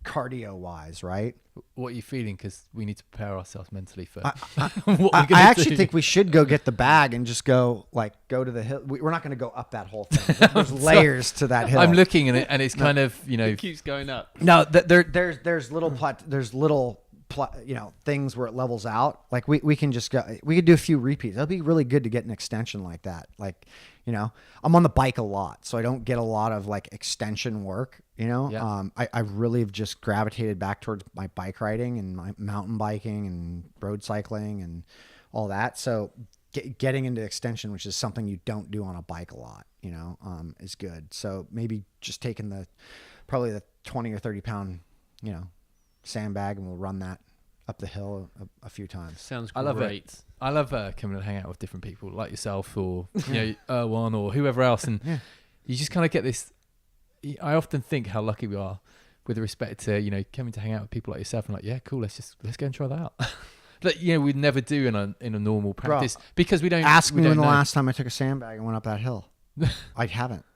cardio wise, right? What are you feeling? Because we need to prepare ourselves mentally for I actually think we should go get the bag and just go to the hill. We're not going to go up that whole thing. There's layers to that hill. I'm looking at it, and it's kind of, it keeps going up. No, there's little things where it levels out. Like we can just go. We could do a few repeats. That'd be really good to get an extension like that. Like, I'm on the bike a lot, so I don't get a lot of like extension work. Yeah. I really have just gravitated back towards my bike riding and my mountain biking and road cycling and all that. So getting into extension, which is something you don't do on a bike a lot, is good. So maybe just taking probably the 20 or 30 pound, sandbag, and we'll run that up the hill a few times. Sounds I love great. it. I love coming and hang out with different people like yourself, or Erwan, or whoever else, and you just kind of get this. I often think how lucky we are with respect to coming to hang out with people like yourself, and like, yeah, cool, let's go and try that out. That we'd never do in a normal practice. Bro, because we don't. Ask me when the last time I took a sandbag and went up that hill. I haven't.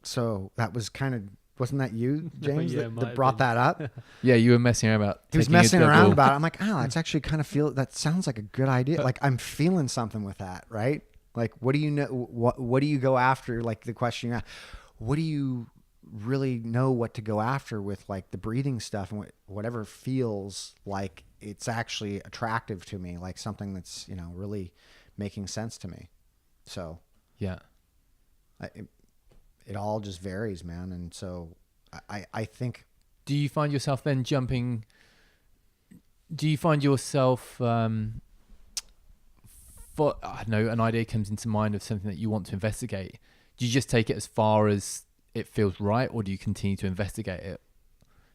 So that was kind of. Wasn't that you, James, that brought that up? Yeah, you were messing around about. He was messing around about it. I'm like, it's actually kind of that sounds like a good idea. Like, I'm feeling something with that, right? Like, what do you know? What do you go after? Like the question you asked, what do you really know what to go after with like the breathing stuff, and whatever feels like it's actually attractive to me, like something that's, really making sense to me. So yeah, it all just varies, man. And so I think. Do you find yourself then jumping? Do you find yourself, an idea comes into mind of something that you want to investigate? Do you just take it as far as it feels right, or do you continue to investigate it?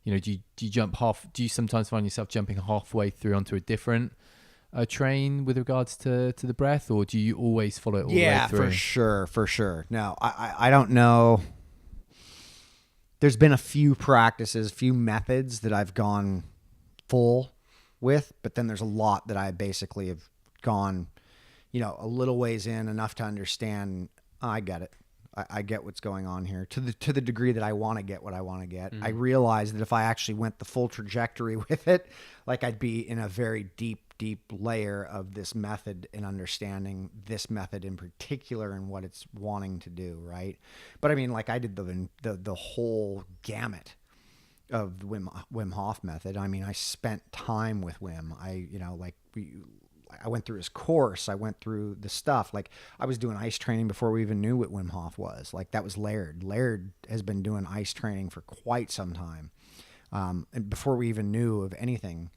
Do you jump do you sometimes find yourself jumping halfway through onto a different train with regards to the breath, or do you always follow it all the way through? For sure. No, I don't know. There's been a few practices, few methods that I've gone full with, but then there's a lot that I basically have gone, a little ways in, enough to understand. I get it. I get what's going on here to the degree that I want to get what I want to get. I realize that if I actually went the full trajectory with it, like I'd be in a very deep layer of this method and understanding this method in particular and what it's wanting to do. Right. But I mean, like I did the whole gamut of the Wim Hof method. I mean, I spent time with Wim. I went through his course. I went through the stuff. Like I was doing ice training before we even knew what Wim Hof was. Like that was Laird. Laird has been doing ice training for quite some time. And before we even knew of anything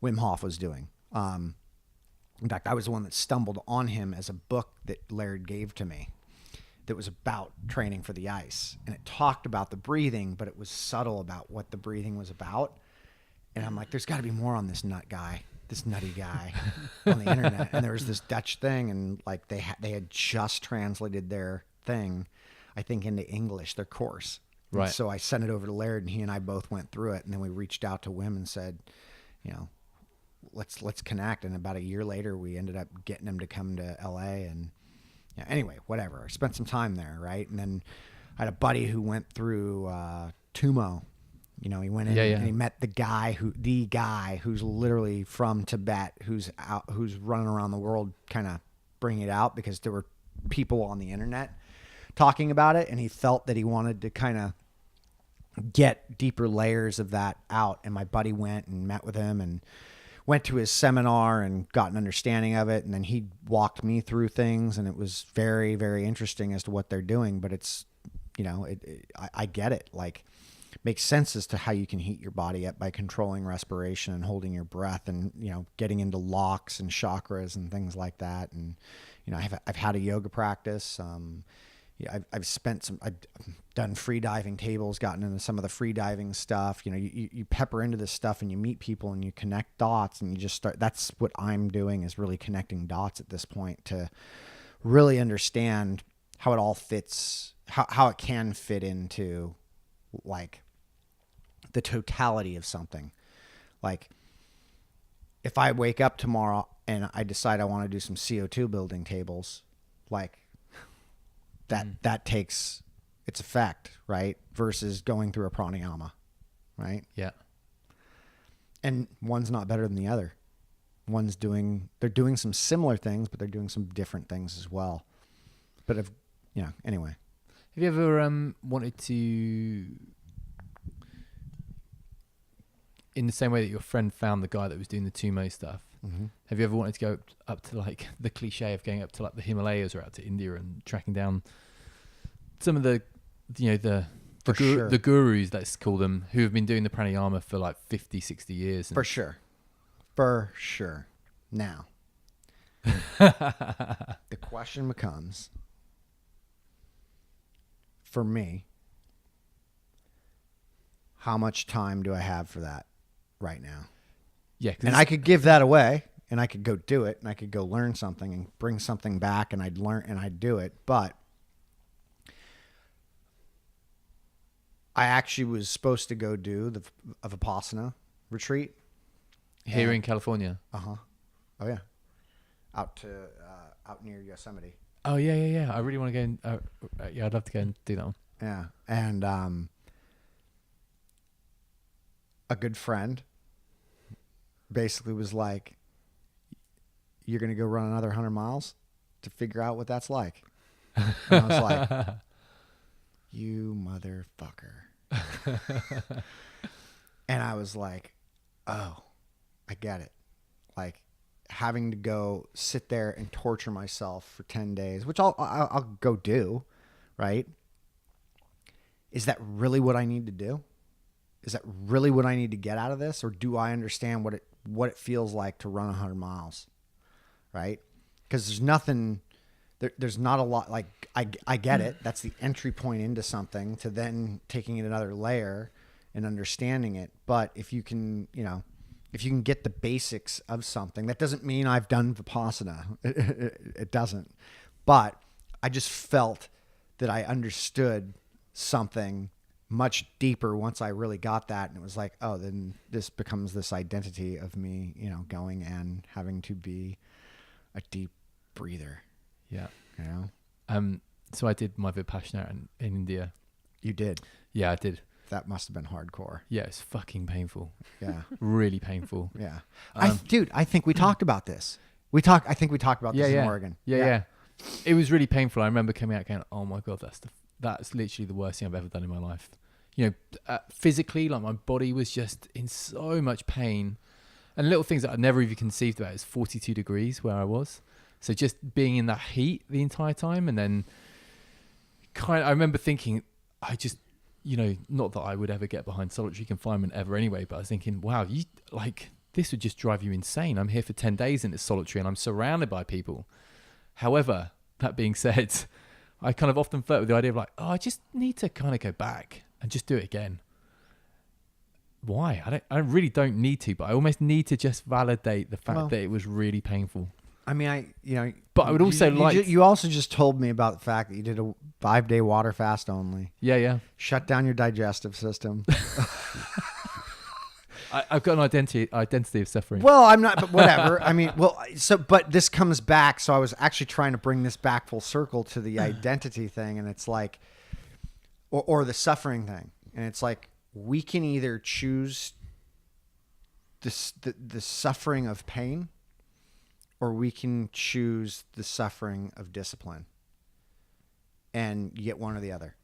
Wim Hof was doing. In fact, I was the one that stumbled on him as a book that Laird gave to me that was about training for the ice. And it talked about the breathing, but it was subtle about what the breathing was about. And I'm like, there's got to be more on this nutty guy on the internet. And there was this Dutch thing, and like they had just translated their thing, I think, into English, their course. Right. And so I sent it over to Laird, and he and I both went through it. And then we reached out to Wim and said, let's connect. And about a year later, we ended up getting him to come to LA. And anyway, whatever. I spent some time there, right? And then I had a buddy who went through Tumo. He went in and he met the guy who's literally from Tibet, who's running around the world, kind of bringing it out because there were people on the internet talking about it, and he felt that he wanted to kind of get deeper layers of that out. And my buddy went and met with him and went to his seminar and got an understanding of it. And then he walked me through things, and it was very, very interesting as to what they're doing. But it's, I get it. Like, makes sense as to how you can heat your body up by controlling respiration and holding your breath, and getting into locks and chakras and things like that. And I've had a yoga practice. I've done free diving tables, gotten into some of the free diving stuff. You pepper into this stuff and you meet people and you connect dots, and you just start. That's what I'm doing, is really connecting dots at this point to really understand how it all fits, how it can fit into like the totality of something. Like if I wake up tomorrow and I decide I want to do some CO2 building tables, like that takes its effect, right? Versus going through a pranayama, right? Yeah. And one's not better than the other. They're doing some similar things, but they're doing some different things as well. But anyway. Have you ever wanted to, in the same way that your friend found the guy that was doing the Tumo stuff, have you ever wanted to go up to like the cliche of going up to like the Himalayas or out to India and tracking down some of the gurus, let's call them, who have been doing the pranayama for like 50, 60 years? For sure. Now, the question becomes, for me, how much time do I have for that right now? Yeah. And I could give that away, and I could go do it, and I could go learn something and bring something back, and I'd learn and I'd do it. But I actually was supposed to go do the Vipassana retreat here in California. Oh yeah, out near Yosemite. Oh yeah. I really want to go and I'd love to go and do that one. Yeah, and a good friend basically was like, "You're gonna go run another 100 miles to figure out what that's like." And I was like, "You motherfucker!" And I was like, "Oh, I get it." Like, having to go sit there and torture myself for 10 days, which I'll go do, right? Is that really what I need to do? Is that really what I need to get out of this? Or do I understand what it feels like to run 100 miles, right? Because there's nothing, there's not a lot, like, I get it. That's the entry point into something, to then taking it another layer and understanding it. But if you can, if you can get the basics of something, that doesn't mean I've done Vipassana. It doesn't. But I just felt that I understood something much deeper once I really got that. And it was like, oh, then this becomes this identity of me, you know, going and having to be a deep breather. Yeah. You know? So I did my Vipassana in India. You did. Yeah, I did. That must have been hardcore. Yeah, it's fucking painful. Yeah. Really painful. Yeah. Dude, I think we talked about this. I think we talked about this in Oregon. Yeah. It was really painful. I remember coming out going, oh my God, that's literally the worst thing I've ever done in my life. You know, physically, like my body was just in so much pain. And little things that I'd never even conceived about. It's 42 degrees where I was. So just being in that heat the entire time. And then I remember thinking, you know, not that I would ever get behind solitary confinement ever anyway, but I was thinking, wow, this would just drive you insane. I'm here for 10 days and it's solitary and I'm surrounded by people. However, that being said, I kind of often flirt with the idea of like, oh, I just need to kind of go back and just do it again. Why? I really don't need to, but I almost need to just validate the fact that it was really painful. I mean, but I would also you also just told me about the fact that you did a 5-day water fast only. Yeah. Shut down your digestive system. I've got an identity of suffering. Well, I'm not, but whatever. I mean, but this comes back. So I was actually trying to bring this back full circle to the identity thing. And it's like, or the suffering thing. And it's like, we can either choose the suffering of pain, or we can choose the suffering of discipline, and you get one or the other.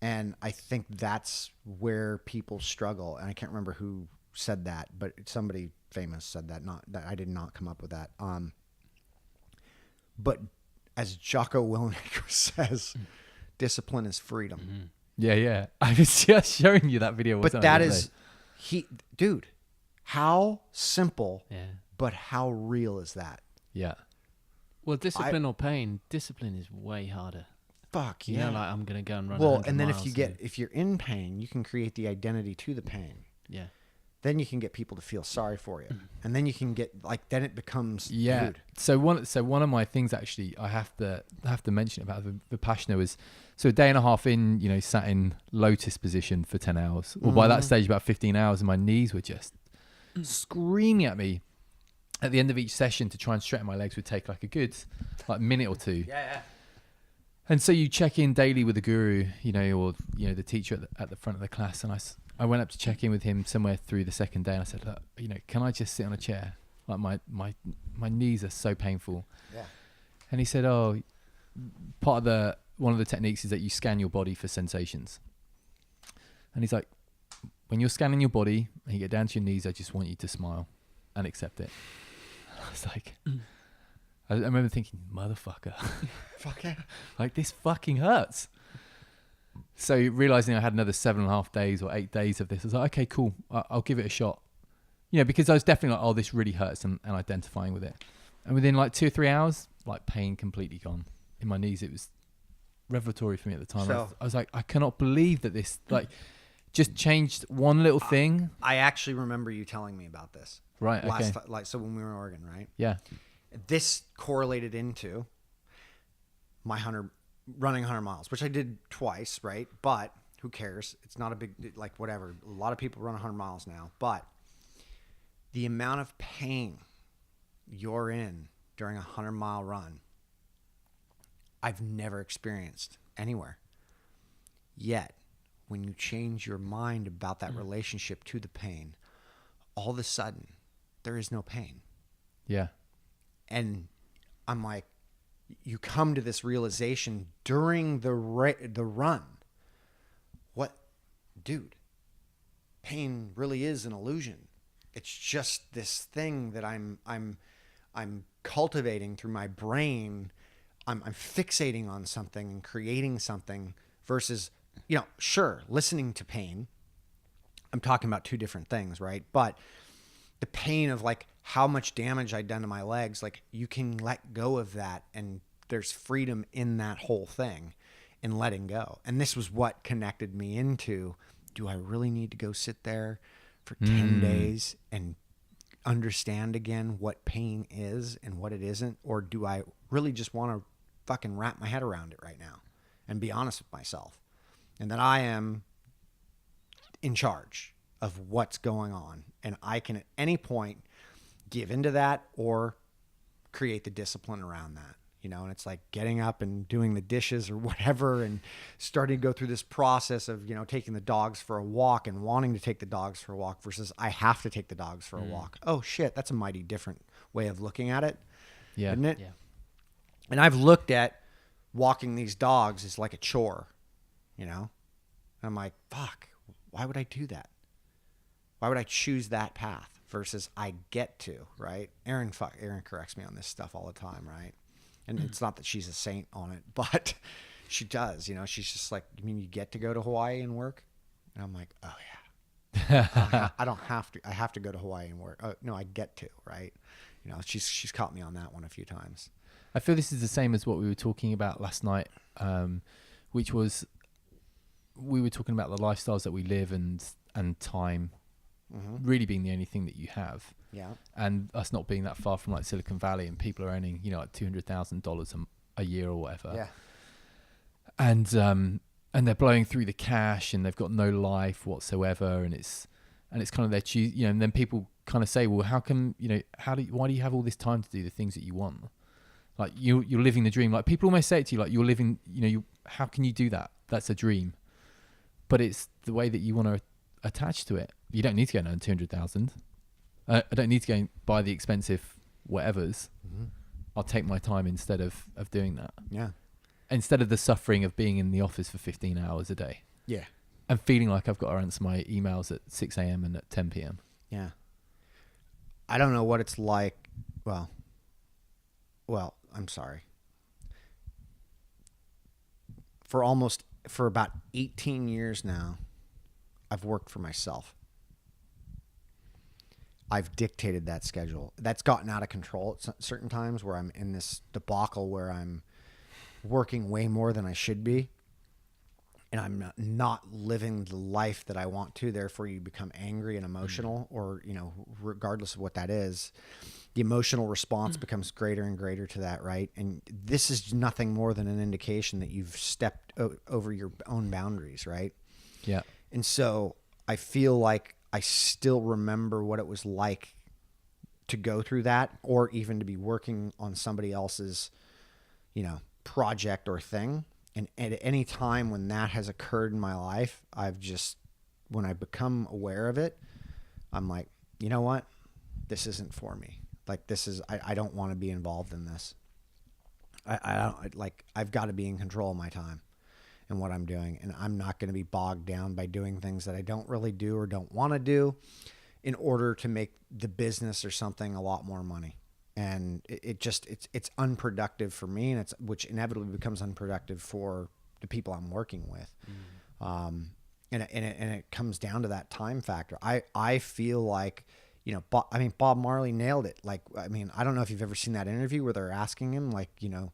And I think that's where people struggle. And I can't remember who said that, but somebody famous said that. Not that I did not come up with that. But as Jocko Willink says, discipline is freedom. Mm-hmm. Yeah. I was just showing you that video. But that is, dude, how simple, but how real is that? Yeah. Well, discipline or pain, discipline is way harder. Fuck yeah. You know, like I'm going to go and run. Well, and then if you're in pain, you can create the identity to the pain. Yeah. Then you can get people to feel sorry for you. And then you can get then it becomes dude. So one of my things actually I have to mention about the Vipassana was, so a day and a half in, you know, sat in lotus position for 10 hours. Well, by that stage about 15 hours and my knees were just screaming at me. At the end of each session to try and straighten my legs would take like a good minute or two. Yeah. And so you check in daily with the guru, you know, or, you know, the teacher at the front of the class. And I went up to check in with him somewhere through the second day. And I said, look, you know, can I just sit on a chair? Like my knees are so painful. Yeah. And he said, oh, one of the techniques is that you scan your body for sensations. And he's like, when you're scanning your body and you get down to your knees, I just want you to smile and accept it. I was like, I remember thinking, motherfucker. Fuck yeah. Like, this fucking hurts. So realizing I had another 7.5 days or 8 days of this, I was like, okay, cool. I'll give it a shot. You know, because I was definitely like, oh, this really hurts, and identifying with it. And within like 2 or 3 hours, like pain completely gone in my knees. It was revelatory for me at the time. So, I was like, I cannot believe that this like just changed one little thing. I actually remember you telling me about this. Right. Okay. So when we were in Oregon, right? Yeah. This correlated into my running 100 miles, which I did twice, right? But who cares? It's not a big, like, whatever. A lot of people run 100 miles now, but the amount of pain you're in during a 100-mile run, I've never experienced anywhere. Yet, when you change your mind about that relationship to the pain, all of a sudden, there is no pain. Yeah. And I'm like, you come to this realization during the run. What, dude? Pain really is an illusion. It's just this thing that I'm cultivating through my brain. I'm fixating on something and creating something versus, you know, sure, listening to pain. I'm talking about two different things, right? But the pain of like how much damage I'd done to my legs, like you can let go of that, and there's freedom in that whole thing and letting go. And this was what connected me into, do I really need to go sit there for 10 days and understand again what pain is and what it isn't? Or do I really just want to fucking wrap my head around it right now and be honest with myself? And that I am in charge of what's going on. And I can at any point give into that or create the discipline around that. You know, and it's like getting up and doing the dishes or whatever and starting to go through this process of, you know, taking the dogs for a walk and wanting to take the dogs for a walk versus I have to take the dogs for a walk. Oh, shit, that's a mighty different way of looking at it, isn't it? Yeah. And I've looked at walking these dogs as like a chore, you know? And I'm like, fuck, why would I do that? Why would I choose that path versus I get to, right? Erin corrects me on this stuff all the time, right? And it's not that she's a saint on it, but she does, you know, she's just like, you mean you get to go to Hawaii and work? And I'm like, oh yeah, I don't have to, I have to go to Hawaii and work. No, I get to, right? You know, she's caught me on that one a few times. I feel this is the same as what we were talking about last night, which was, we were talking about the lifestyles that we live and time really being the only thing that you have. Yeah. And us not being that far from like Silicon Valley and people are earning, you know, like $200,000 a year or whatever. Yeah. And they're blowing through the cash and they've got no life whatsoever. And it's kind of their choose, you know, and then people kind of say, well, how come, you know, why do you have all this time to do the things that you want? Like you're living the dream. Like people almost say it to you, like you're living, you know, how can you do that? That's a dream. But it's the way that you want to attach to it. You don't need to go and earn 200,000. I don't need to go and buy the expensive whatevers. I'll take my time instead of doing that. Yeah. Instead of the suffering of being in the office for 15 hours a day. Yeah. And feeling like I've got to answer my emails at 6 a.m. and at 10 p.m. Yeah. I don't know what it's like. Well, I'm sorry. For about 18 years now, I've worked for myself. I've dictated that schedule. That's gotten out of control at certain times where I'm in this debacle where I'm working way more than I should be. And I'm not living the life that I want to. Therefore, you become angry and emotional, or, you know, regardless of what that is, the emotional response becomes greater and greater to that, right? And this is nothing more than an indication that you've stepped over your own boundaries, right? Yeah. And so I feel like I still remember what it was like to go through that, or even to be working on somebody else's, you know, project or thing. And at any time when that has occurred in my life, when I become aware of it, I'm like, you know what? This isn't for me. Like I don't want to be involved in this. I've got to be in control of my time and what I'm doing. And I'm not going to be bogged down by doing things that I don't really do or don't want to do in order to make the business or something a lot more money. And it's unproductive for me, and which inevitably becomes unproductive for the people I'm working with. And it comes down to that time factor. I feel like, you know, Bob Marley nailed it. Like, I mean, I don't know if you've ever seen that interview where they're asking him, like, you know,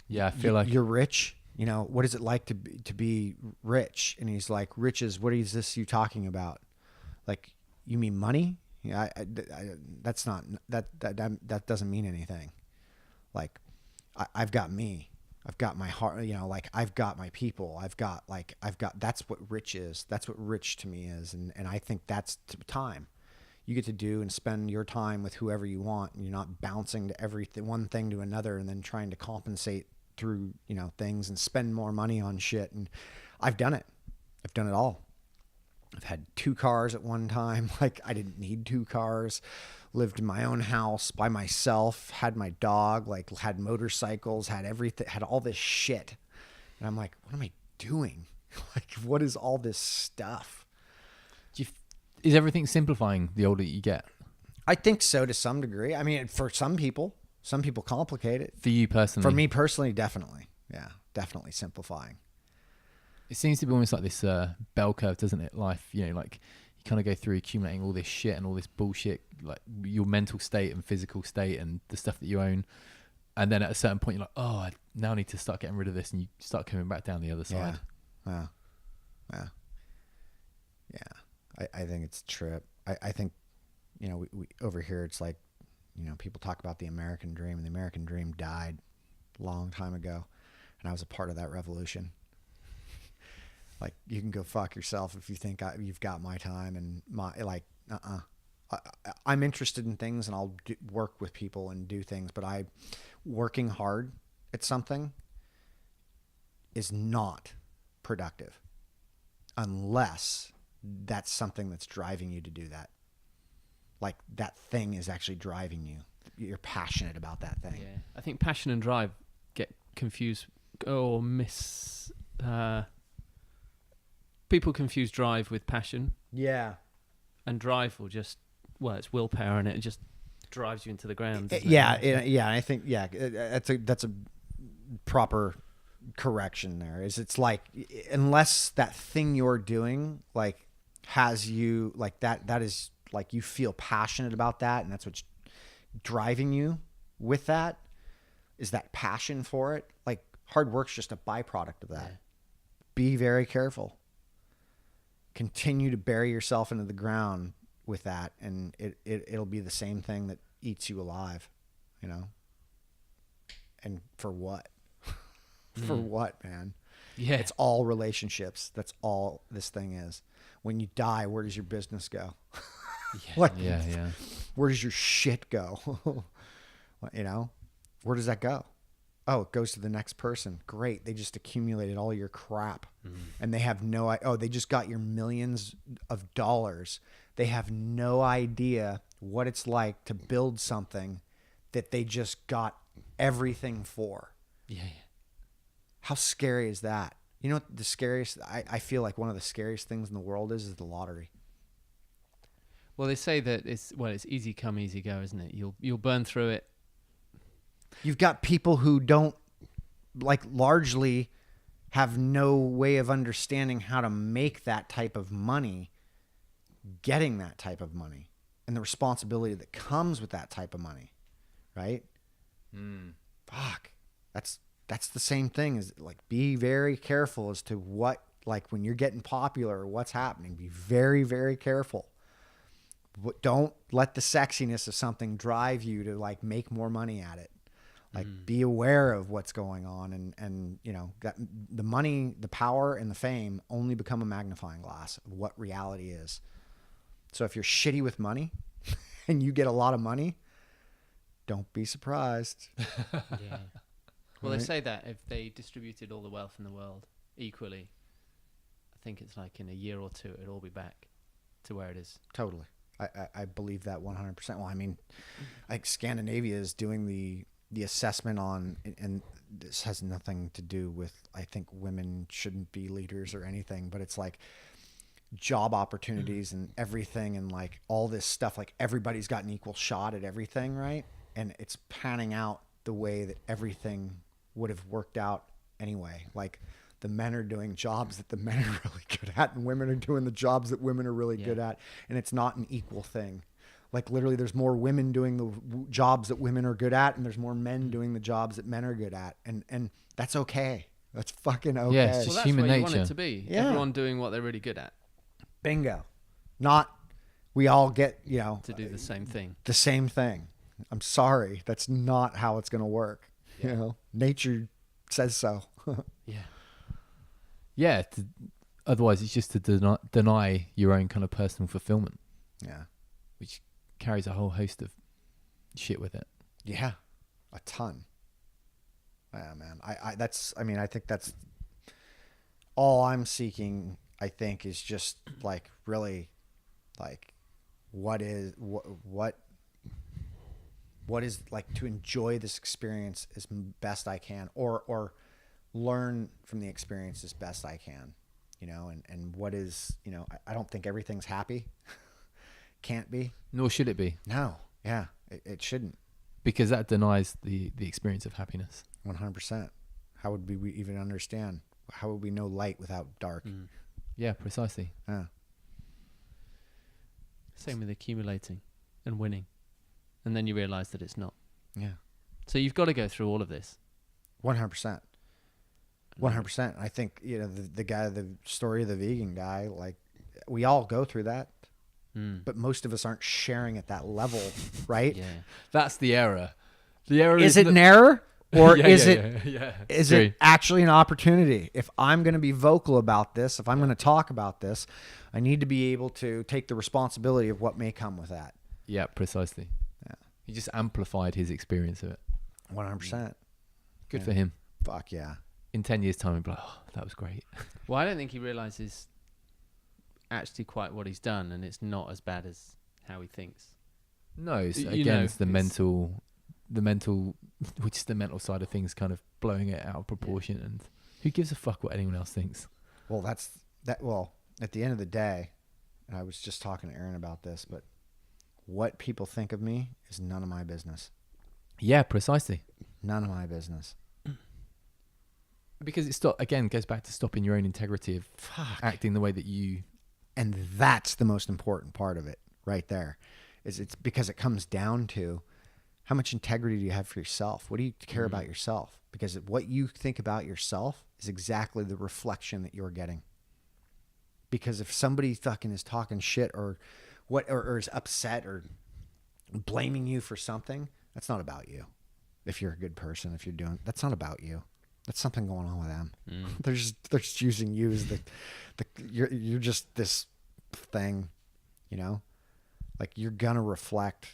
yeah, I feel like you're rich. You know, what is it like to be rich? And he's like, riches, what is this you talking about? Like, you mean money? Yeah, that's not, that doesn't mean anything. Like, I've got me, I've got my heart, you know, like I've got my people, that's what rich is. That's what rich to me is. And I think that's time. You get to do and spend your time with whoever you want, and you're not bouncing to everything, one thing to another, and then trying to compensate through, you know, things and spend more money on shit. And I've done it all. I've had 2 cars at one time. Like, I didn't need 2 cars. Lived in my own house by myself. Had my dog. Like, had motorcycles. Had everything. Had all this shit. And I'm like, what am I doing? Like, what is all this stuff? Is everything simplifying the older you get? I think so, to some degree. I mean, for some people complicate it. For you personally? For me personally, definitely. Yeah, definitely simplifying. It seems to be almost like this bell curve, doesn't it? Life, you know, like you kind of go through accumulating all this shit and all this bullshit, like your mental state and physical state and the stuff that you own. And then at a certain point, you're like, oh, I now need to start getting rid of this. And you start coming back down the other side. Yeah. I think it's a trip. I think you know, we over here, it's like, you know, people talk about the American dream, and the American dream died a long time ago. And I was a part of that revolution. Like, you can go fuck yourself if you think you've got my time and I'm interested in things, and I'll work with people and do things, but working hard at something is not productive unless that's something that's driving you to do that. Like, that thing is actually driving you. You're passionate about that thing. Yeah, I think passion and drive get confused or people confuse drive with passion. Yeah. And drive will just, well, it's willpower, and it just drives you into the ground. I think that's a proper correction there. It's like, unless that thing you're doing like has you like that is like, you feel passionate about that, and that's what's driving you with that, is that passion for it. Like, hard work's just a byproduct of that. Yeah. Be very careful. Continue to bury yourself into the ground with that, and it'll be the same thing that eats you alive, you know? And for what? For what, man? Yeah. It's all relationships. That's all this thing is. When you die, where does your business go? Yeah. Where does your shit go? You know? Where does that go? Oh, it goes to the next person. Great. They just accumulated all your crap. And they have they just got your millions of dollars. They have no idea what it's like to build something that they just got everything for. Yeah. How scary is that? You know what the scariest, I feel like one of the scariest things in the world is the lottery. Well, they say that it's easy come, easy go, isn't it? You'll burn through it. You've got people who don't, like, largely have no way of understanding how to make that type of money, getting that type of money, and the responsibility that comes with that type of money, right? Fuck. That's the same thing as, like, be very careful as to what, like, when you're getting popular or what's happening, be very, very careful. Don't let the sexiness of something drive you to, like, make more money at it. Like, be aware of what's going on, and you know, that the money, the power, and the fame only become a magnifying glass of what reality is. So if you're shitty with money and you get a lot of money, don't be surprised. Yeah. Well, they say that if they distributed all the wealth in the world equally, I think it's like in a year or two, it'll all be back to where it is. Totally. I believe that 100%. Well, I mean, like, Scandinavia is doing the assessment on, and this has nothing to do with, I think women shouldn't be leaders or anything, but it's like job opportunities and everything, and like all this stuff, like everybody's got an equal shot at everything, right? And it's panning out the way that everything would have worked out anyway. Like, the men are doing jobs that the men are really good at, and women are doing the jobs that women are really good at, and it's not an equal thing. Like, literally, there's more women doing the jobs that women are good at, and there's more men doing the jobs that men are good at. And that's okay. That's fucking okay. Yeah, it's just that's human where nature. You want it to be. Yeah. Everyone doing what they're really good at. Bingo. Not we all get, you know, to do the same thing. The same thing. I'm sorry. That's not how it's going to work. Yeah. You know, nature says so. Yeah. Yeah. Otherwise, it's just to deny your own kind of personal fulfillment. Yeah. Which carries a whole host of shit with it. Yeah, a ton. Yeah, man. I think that's all I'm seeking. I think is just like, really, like, what is like, to enjoy this experience as best I can, or learn from the experience as best I can, you know, and what is, you know, I don't think everything's happy. Can't be. Nor should it be. No. Yeah. It shouldn't. Because that denies the experience of happiness. 100%. How would we even understand? How would we know light without dark? Yeah, precisely. Yeah. Same with accumulating and winning. And then you realize that it's not. Yeah. So you've got to go through all of this. 100%. 100%. I think, you know, the guy, the story of the vegan guy, like, we all go through that. but most of us aren't sharing at that level, right? Yeah. That's the error. The error Is it an error? Or Yeah, is yeah, it yeah. is True. it actually an opportunity? If I'm going to be vocal about this, if I'm going to talk about this, I need to be able to take the responsibility of what may come with that. Yeah, precisely. Yeah. He just amplified his experience of it. 100%. Good Yeah. for him. Fuck yeah. In 10 years' time, he'll be like, oh, that was great. Well, I don't think he realizes actually quite what he's done, and it's not as bad as how he thinks. No, it's, You again, know, it's the mental, which is the mental side of things, kind of blowing it out of proportion. And who gives a fuck what anyone else thinks? Well, well, at the end of the day, and I was just talking to Erin about this, but what people think of me is none of my business. Yeah, precisely. None of my business. Because goes back to stopping your own integrity of acting the way that you. And that's the most important part of it right there. It's because it comes down to how much integrity do you have for yourself? What do you care about yourself? Because what you think about yourself is exactly the reflection that you're getting. Because if somebody fucking is talking shit or is upset or blaming you for something, that's not about you. If you're a good person, that's not about you. That's something going on with them. They're just using you as you're just this thing, you know? Like you're gonna reflect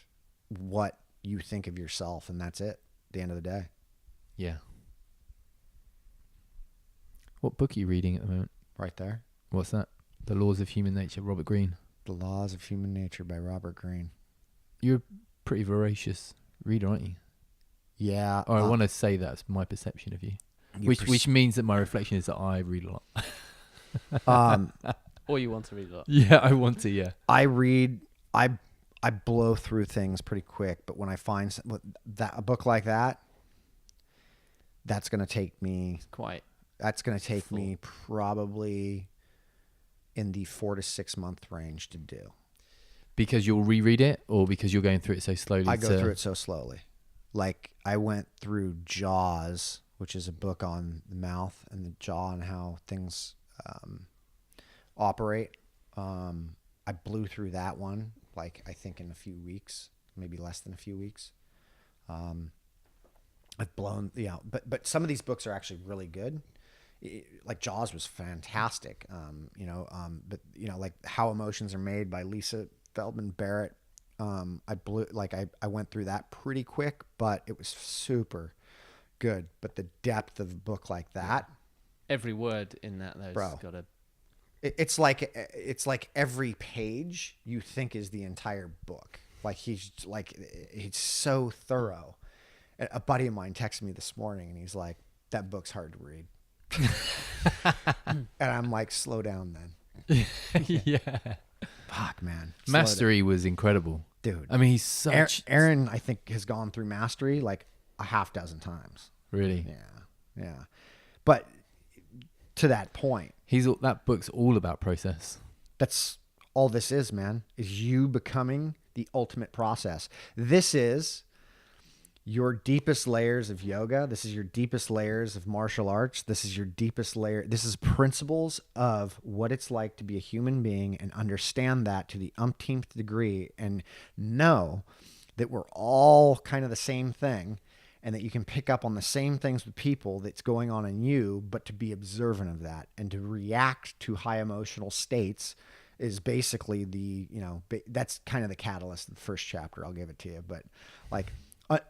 what you think of yourself, and that's it at the end of the day. Yeah. What book are you reading at the moment? Right there. What's that? The Laws of Human Nature, Robert Greene. The Laws of Human Nature by Robert Greene. You're a pretty voracious reader, aren't you? Yeah. Or I want to say that's my perception of you. Which means that my reflection is that I read a lot. Or you want to read a lot. Yeah, I want to, yeah. I blow through things pretty quick, but when I find a book like that, that's going to take me me probably in the 4 to 6 month range to do. Because you'll reread it, or because you're going through it so slowly? I go through it so slowly. Like I went through Jaws, which is a book on the mouth and the jaw and how things operate. I blew through that one, like I think in a few weeks, maybe less than a few weeks. I've blown, but some of these books are actually really good. Like Jaws was fantastic. But like How Emotions Are Made by Lisa Feldman Barrett. I went through that pretty quick, but it was super good. But the depth of a book like that, every word in that though has got a. It's like every page you think is the entire book. Like he's so thorough. A buddy of mine texted me this morning and he's like, "That book's hard to read." And I'm like, "Slow down, then." Yeah. Fuck, man. Mastery was incredible, dude. I mean, he's such. Erin, I think, has gone through Mastery like a half dozen times. Really? Yeah. But to that point, that book's all about process. That's all this is, man. Is you becoming the ultimate process. This is your deepest layers of yoga. This is your deepest layers of martial arts. This is your deepest layer. This is principles of what it's like to be a human being and understand that to the umpteenth degree and know that we're all kind of the same thing and that you can pick up on the same things with people that's going on in you, but to be observant of that and to react to high emotional states is basically that's kind of the catalyst of the first chapter. I'll give it to you. But like,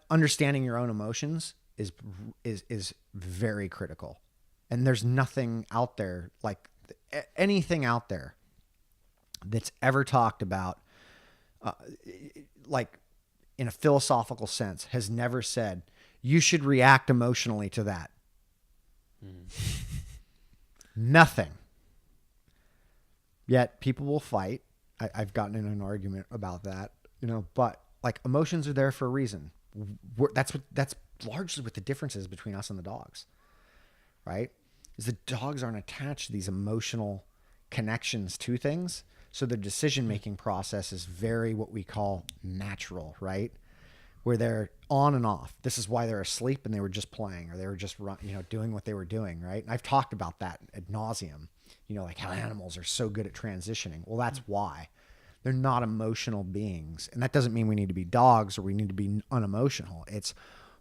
understanding your own emotions is very critical, and there's nothing out there like anything out there that's ever talked about, like in a philosophical sense, has never said you should react emotionally to that. Nothing. Yet people will fight. I've gotten in an argument about that, but like emotions are there for a reason. That's largely what the difference is between us and the dogs, right? Is the dogs aren't attached to these emotional connections to things. So the decision-making process is very what we call natural, right? Where they're on and off. This is why they're asleep and they were just playing or they were just doing what they were doing, right? And I've talked about that ad nauseum, like how animals are so good at transitioning. Well, that's why. They're not emotional beings. And that doesn't mean we need to be dogs or we need to be unemotional. It's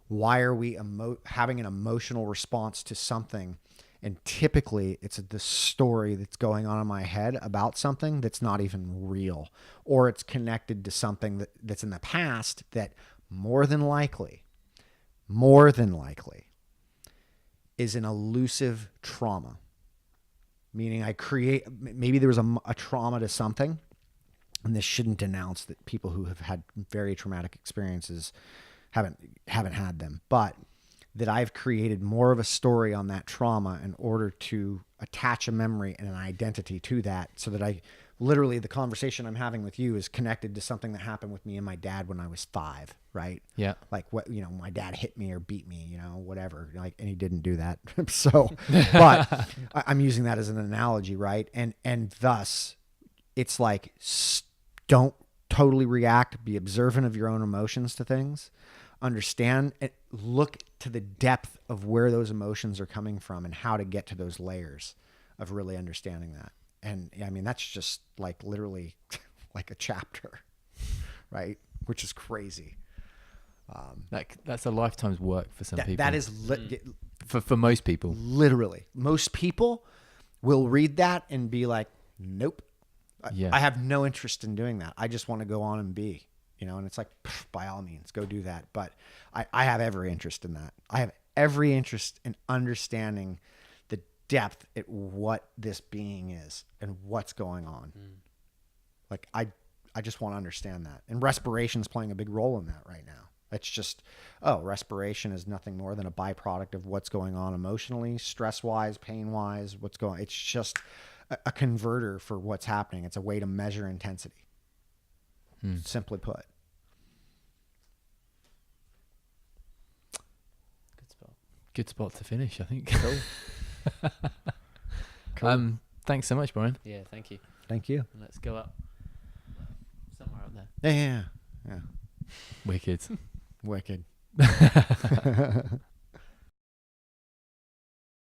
why are we having an emotional response to something? And typically it's the story that's going on in my head about something that's not even real, or it's connected to something that's in the past that more than likely is an elusive trauma. Meaning maybe there was a trauma to something, and this shouldn't denounce that people who have had very traumatic experiences haven't had them, but that I've created more of a story on that trauma in order to attach a memory and an identity to that, so that the conversation I'm having with you is connected to something that happened with me and my dad when I was 5, right? Yeah. Like my dad hit me or beat me, whatever, and he didn't do that. So, but I'm using that as an analogy, right? And thus it's like, don't totally react, be observant of your own emotions to things, understand and look to the depth of where those emotions are coming from and how to get to those layers of really understanding that. And I mean, that's just like literally like a chapter, right? Which is crazy. That's a lifetime's work for some people. That is for most people. Literally, most people will read that and be like, "Nope, I have no interest in doing that. I just want to go on and be." And it's like, by all means, go do that. But I have every interest in that. I have every interest in understanding the depth at what this being is and what's going on. Like, I just want to understand that. And respiration is playing a big role in that right now. It's just, respiration is nothing more than a byproduct of what's going on emotionally, stress-wise, pain-wise, it's just a converter for what's happening. It's a way to measure intensity, simply put. Good spot to finish, I think. Cool. Thanks so much, Brian. Yeah, thank you. Thank you. And let's go up somewhere up there. Yeah. Wicked. Wicked.